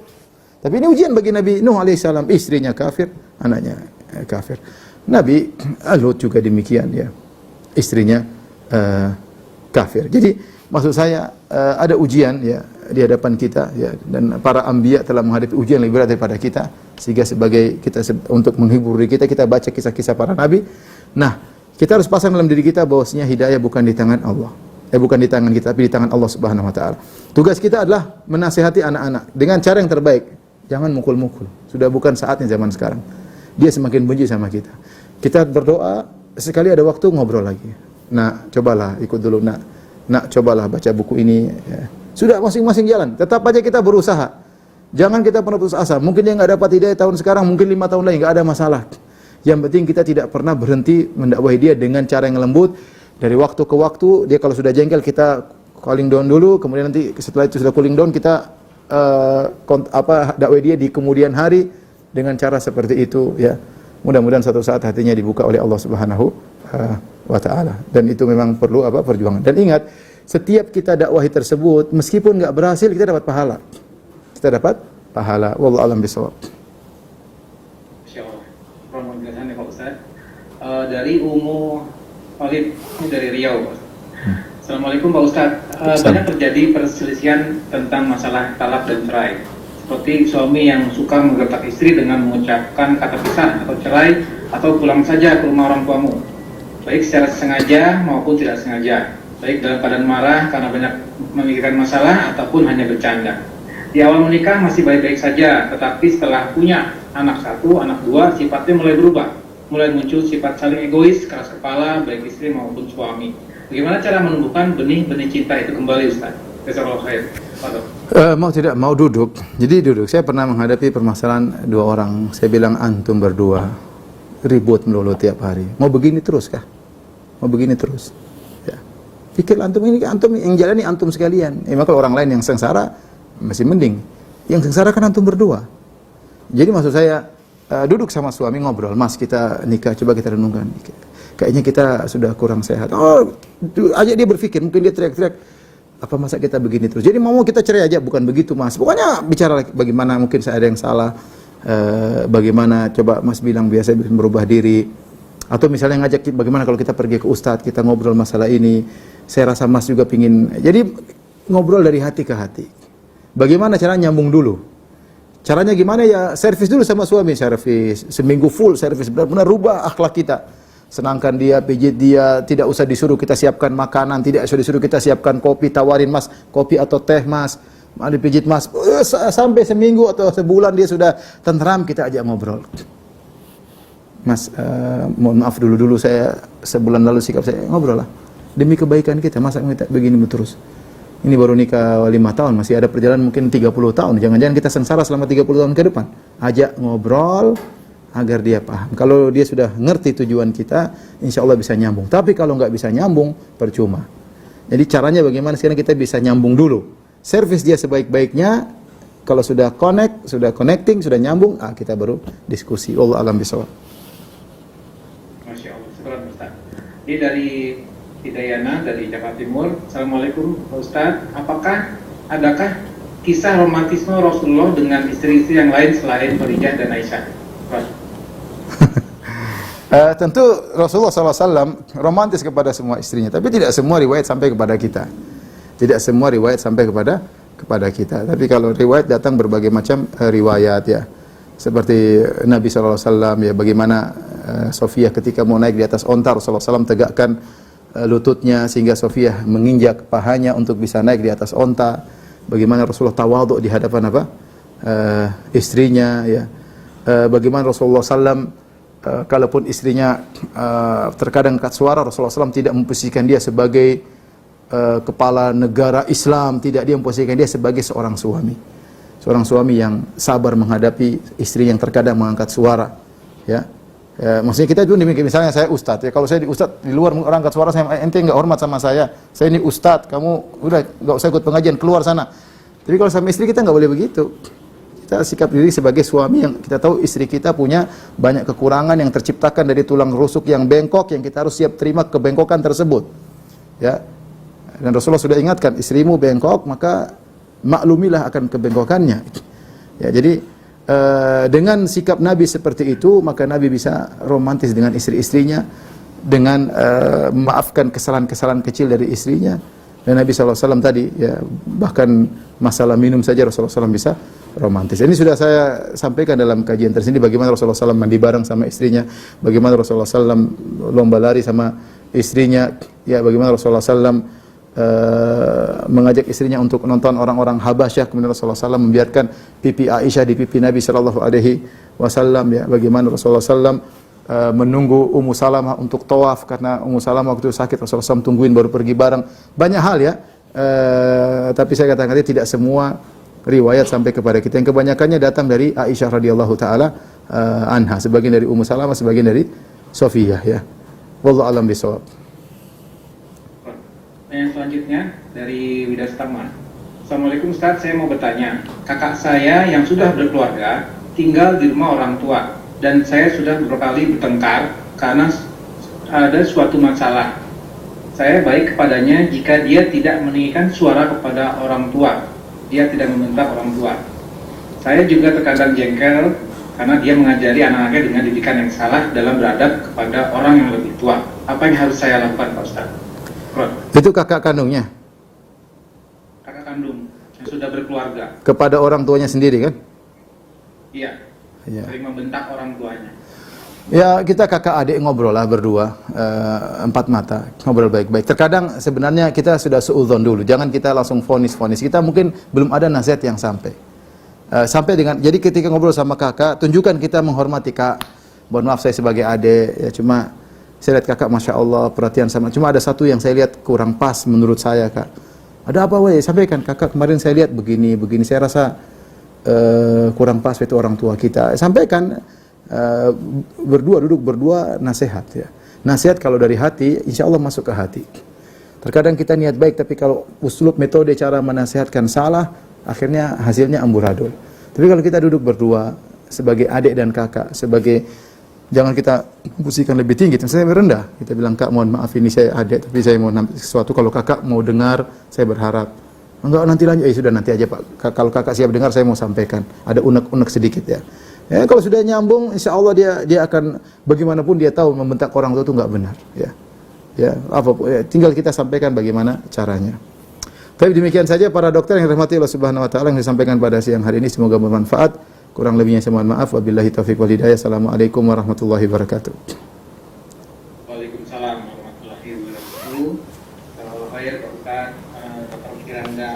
Speaker 1: Tapi ini ujian bagi Nabi Nuh alaihissalam, istrinya kafir, anaknya kafir. Nabi Lut juga demikian, ya, istrinya kafir. Jadi maksud saya ada ujian, ya, di hadapan kita, ya, dan para anbiya telah menghadapi ujian lebih berat daripada kita, sehingga sebagai kita untuk menghibur diri kita baca kisah-kisah para nabi. Nah, kita harus pasang dalam diri kita bahwasanya hidayah bukan di tangan Allah. Bukan di tangan kita, tapi di tangan Allah Subhanahu wa taala. Tugas kita adalah menasihati anak-anak dengan cara yang terbaik. Jangan mukul-mukul. Sudah bukan saatnya zaman sekarang. Dia semakin benci sama kita. Kita berdoa, sekali ada waktu ngobrol lagi. Nak, cobalah ikut dulu, nak cobalah baca buku ini, ya. Sudah masing-masing jalan. Tetap aja kita berusaha. Jangan kita pernah putus asa. Mungkin dia enggak dapat hidayah tahun sekarang, mungkin 5 tahun lagi, enggak ada masalah. Yang penting kita tidak pernah berhenti mendakwahi dia dengan cara yang lembut. Dari waktu ke waktu, dia kalau sudah jengkel kita cooling down dulu, kemudian nanti setelah itu sudah cooling down kita dakwahi dia di kemudian hari dengan cara seperti itu, ya. Mudah-mudahan suatu saat hatinya dibuka oleh Allah Subhanahu wa taala. Dan itu memang perlu perjuangan. Dan ingat, setiap kita dakwahi tersebut meskipun enggak berhasil kita dapat pahala. Kita dapat pahala. Wallahu a'lam bishawab.
Speaker 2: Dari Umu Khalid, ini dari Riau. Assalamualaikum Pak Ustaz. Banyak terjadi perselisihan tentang masalah talak dan cerai. Seperti suami yang suka menggertak istri dengan mengucapkan kata pisah atau cerai atau pulang saja ke rumah orang tuamu, baik secara sengaja maupun tidak sengaja, baik dalam keadaan marah karena banyak memikirkan masalah ataupun hanya bercanda. Di awal menikah masih baik-baik saja, tetapi setelah punya anak 1, anak 2, sifatnya mulai berubah. Mulai muncul sifat saling egois, keras kepala, baik istri maupun suami. Bagaimana cara menumbuhkan benih-benih cinta itu kembali, Ustaz? Jazakallahu khair.
Speaker 1: Mau tidak mau duduk. Jadi duduk. Saya pernah menghadapi permasalahan 2 orang. Saya bilang antum berdua ribut melulu tiap hari. Mau begini terus kah? Mau begini terus? Ya. Pikir antum ini, antum yang jalani antum sekalian. Maka orang lain yang sengsara masih mending. Yang sengsara kan antum berdua. Jadi maksud saya duduk sama suami ngobrol, Mas kita nikah, coba kita renungkan. Kayaknya kita sudah kurang sehat. Oh, ajak dia berpikir, mungkin dia teriak-teriak, apa masa kita begini terus? Jadi mau kita cerai aja, bukan begitu Mas. Pokoknya bicara bagaimana mungkin saya ada yang salah, bagaimana coba Mas bilang biasa bisa merubah diri. Atau misalnya ngajak bagaimana kalau kita pergi ke Ustadz, kita ngobrol masalah ini. Saya rasa Mas juga pingin. Jadi ngobrol dari hati ke hati. Bagaimana cara nyambung dulu? Caranya gimana ya? Servis dulu sama suami, servis seminggu full servis, benar-benar rubah akhlak kita. Senangkan dia, pijit dia, tidak usah disuruh kita siapkan makanan, tidak usah disuruh kita siapkan kopi, tawarin Mas, kopi atau teh Mas, mari pijit Mas. Sampai seminggu atau sebulan dia sudah tenteram, kita ajak ngobrol. Mas, mohon maaf dulu saya sebulan lalu sikap saya ngobrol lah. Demi kebaikan kita, masa kita begini terus. Ini baru nikah 5 tahun, masih ada perjalanan mungkin 30 tahun. Jangan-jangan kita sengsara selama 30 tahun ke depan. Ajak ngobrol agar dia paham. Kalau dia sudah ngerti tujuan kita, insya Allah bisa nyambung. Tapi kalau nggak bisa nyambung, percuma. Jadi caranya bagaimana sekarang kita bisa nyambung dulu. Servis dia sebaik-baiknya, Kalau sudah connecting, sudah nyambung, kita baru diskusi. Wallahu a'lam bishawab.
Speaker 2: Masya Allah, syukur Ustaz. Ini dari Hidayana dari Jakarta Timur. Assalamualaikum Ustaz. Adakah kisah romantisme Rasulullah dengan istri-istri yang lain selain Khadijah dan Aisyah?
Speaker 1: Tentu Rasulullah SAW romantis kepada semua istrinya, tapi tidak semua riwayat sampai kepada kita. Tidak semua riwayat sampai kepada kita. Tapi kalau riwayat datang berbagai macam riwayat ya. Seperti Nabi SAW ya, bagaimana Sofiyah ketika mau naik di atas onta, Rasulullah SAW tegakkan lututnya sehingga Sofiyah menginjak pahanya untuk bisa naik di atas onta. Bagaimana Rasulullah tawadhu di hadapan istrinya ya. Bagaimana Rasulullah SAW kalaupun istrinya terkadang angkat suara, Rasulullah SAW tidak memposisikan dia sebagai kepala negara Islam, tidak, dia memposisikan dia sebagai seorang suami yang sabar menghadapi istri yang terkadang mengangkat suara ya. Maksudnya kita itu demikian, misalnya saya ustadz ya, kalau saya di ustadz di luar orang angkat suara, saya ente enggak hormat sama saya ini ustadz, kamu udah enggak usah ikut pengajian, keluar sana. Tapi kalau sama istri kita enggak boleh begitu. Kita sikap diri sebagai suami yang kita tahu istri kita punya banyak kekurangan yang terciptakan dari tulang rusuk yang bengkok, yang kita harus siap terima kebengkokan tersebut. Ya. Dan Rasulullah sudah ingatkan, istrimu bengkok, maka maklumilah akan kebengkokannya. Ya, jadi dengan sikap Nabi seperti itu, maka Nabi bisa romantis dengan istri-istrinya, dengan memaafkan kesalahan-kesalahan kecil dari istrinya. Dan Nabi SAW tadi, ya, bahkan masalah minum saja Rasulullah SAW bisa romantis. Ini sudah saya sampaikan dalam kajian tersendiri, bagaimana Rasulullah SAW mandi bareng sama istrinya, bagaimana Rasulullah SAW lomba lari sama istrinya, ya, bagaimana Rasulullah SAW mengajak istrinya untuk nonton orang-orang Habasyah, kemudian Rasulullah SAW membiarkan pipi Aisyah di pipi Nabi SAW, ya, bagaimana Rasulullah SAW menunggu Ummu Salamah untuk tawaf karena Ummu Salamah waktu sakit, Rasulullah SAW tungguin baru pergi bareng. Banyak hal ya, tapi saya katakan tadi tidak semua riwayat sampai kepada kita. Yang kebanyakannya datang dari Aisyah radhiyallahu taala anha, sebagian dari Ummu Salamah, sebagian dari Sofiyah ya. Wallahu a'lam bishawab.
Speaker 2: Yang selanjutnya dari Widastama. Assalamualaikum Ustaz, saya mau bertanya. Kakak saya yang sudah berkeluarga tinggal di rumah orang tua dan saya sudah beberapa kali bertengkar karena ada suatu masalah. Saya baik kepadanya jika dia tidak meninggikan suara kepada orang tua. Dia tidak membentak orang tua. Saya juga terkadang jengkel karena dia mengajari anak-anaknya dengan didikan yang salah dalam beradab kepada orang yang lebih tua. Apa yang harus saya lakukan, Pak Ustaz?
Speaker 1: Itu kakak kandungnya?
Speaker 2: Kakak kandung yang sudah berkeluarga.
Speaker 1: Kepada orang tuanya sendiri kan?
Speaker 2: Iya. Ya. Sering membentak orang tuanya.
Speaker 1: Ya, kita kakak adik ngobrol lah berdua, empat mata, ngobrol baik-baik. Terkadang sebenarnya kita sudah suudzon dulu, jangan kita langsung vonis-vonis. Kita mungkin belum ada nasihat yang sampai. Jadi ketika ngobrol sama kakak, tunjukkan kita menghormati kak. Mohon maaf saya sebagai adik, ya cuma saya lihat kakak Masya Allah perhatian sama. Cuma ada satu yang saya lihat kurang pas menurut saya kak. Ada apa weh? Sampaikan kakak, kemarin saya lihat begini. Saya rasa kurang pas itu orang tua kita. Sampaikan duduk berdua nasihat ya. Nasihat kalau dari hati, insya Allah masuk ke hati. Terkadang kita niat baik, tapi kalau uslub metode cara menasihatkan salah, akhirnya hasilnya amburadul. Tapi kalau kita duduk berdua sebagai adik dan kakak, jangan kita posisikan lebih tinggi, saya rendah. Kita bilang, kak mohon maaf ini saya adik, tapi saya mau sesuatu, kalau kakak mau dengar, saya berharap. Enggak, nanti lanjut. Sudah nanti aja pak. Kalau kakak siap dengar, saya mau sampaikan. Ada unek-unek sedikit ya. Ya kalau sudah nyambung, insya Allah dia akan bagaimanapun dia tahu membentak orang tua itu enggak benar. Ya tinggal kita sampaikan bagaimana caranya. Tapi demikian saja para dokter yang dirahmati Allah Subhanahu Wa Taala yang disampaikan pada siang hari ini, semoga bermanfaat. Kurang lebihnya saya mohon maaf. Wabillahi taufiq wal hidayah. Assalamualaikum warahmatullahi wabarakatuh.
Speaker 2: Waalaikumsalam warahmatullahi wabarakatuh. Kalau khair Pak Ustaz, Dr. Kiranda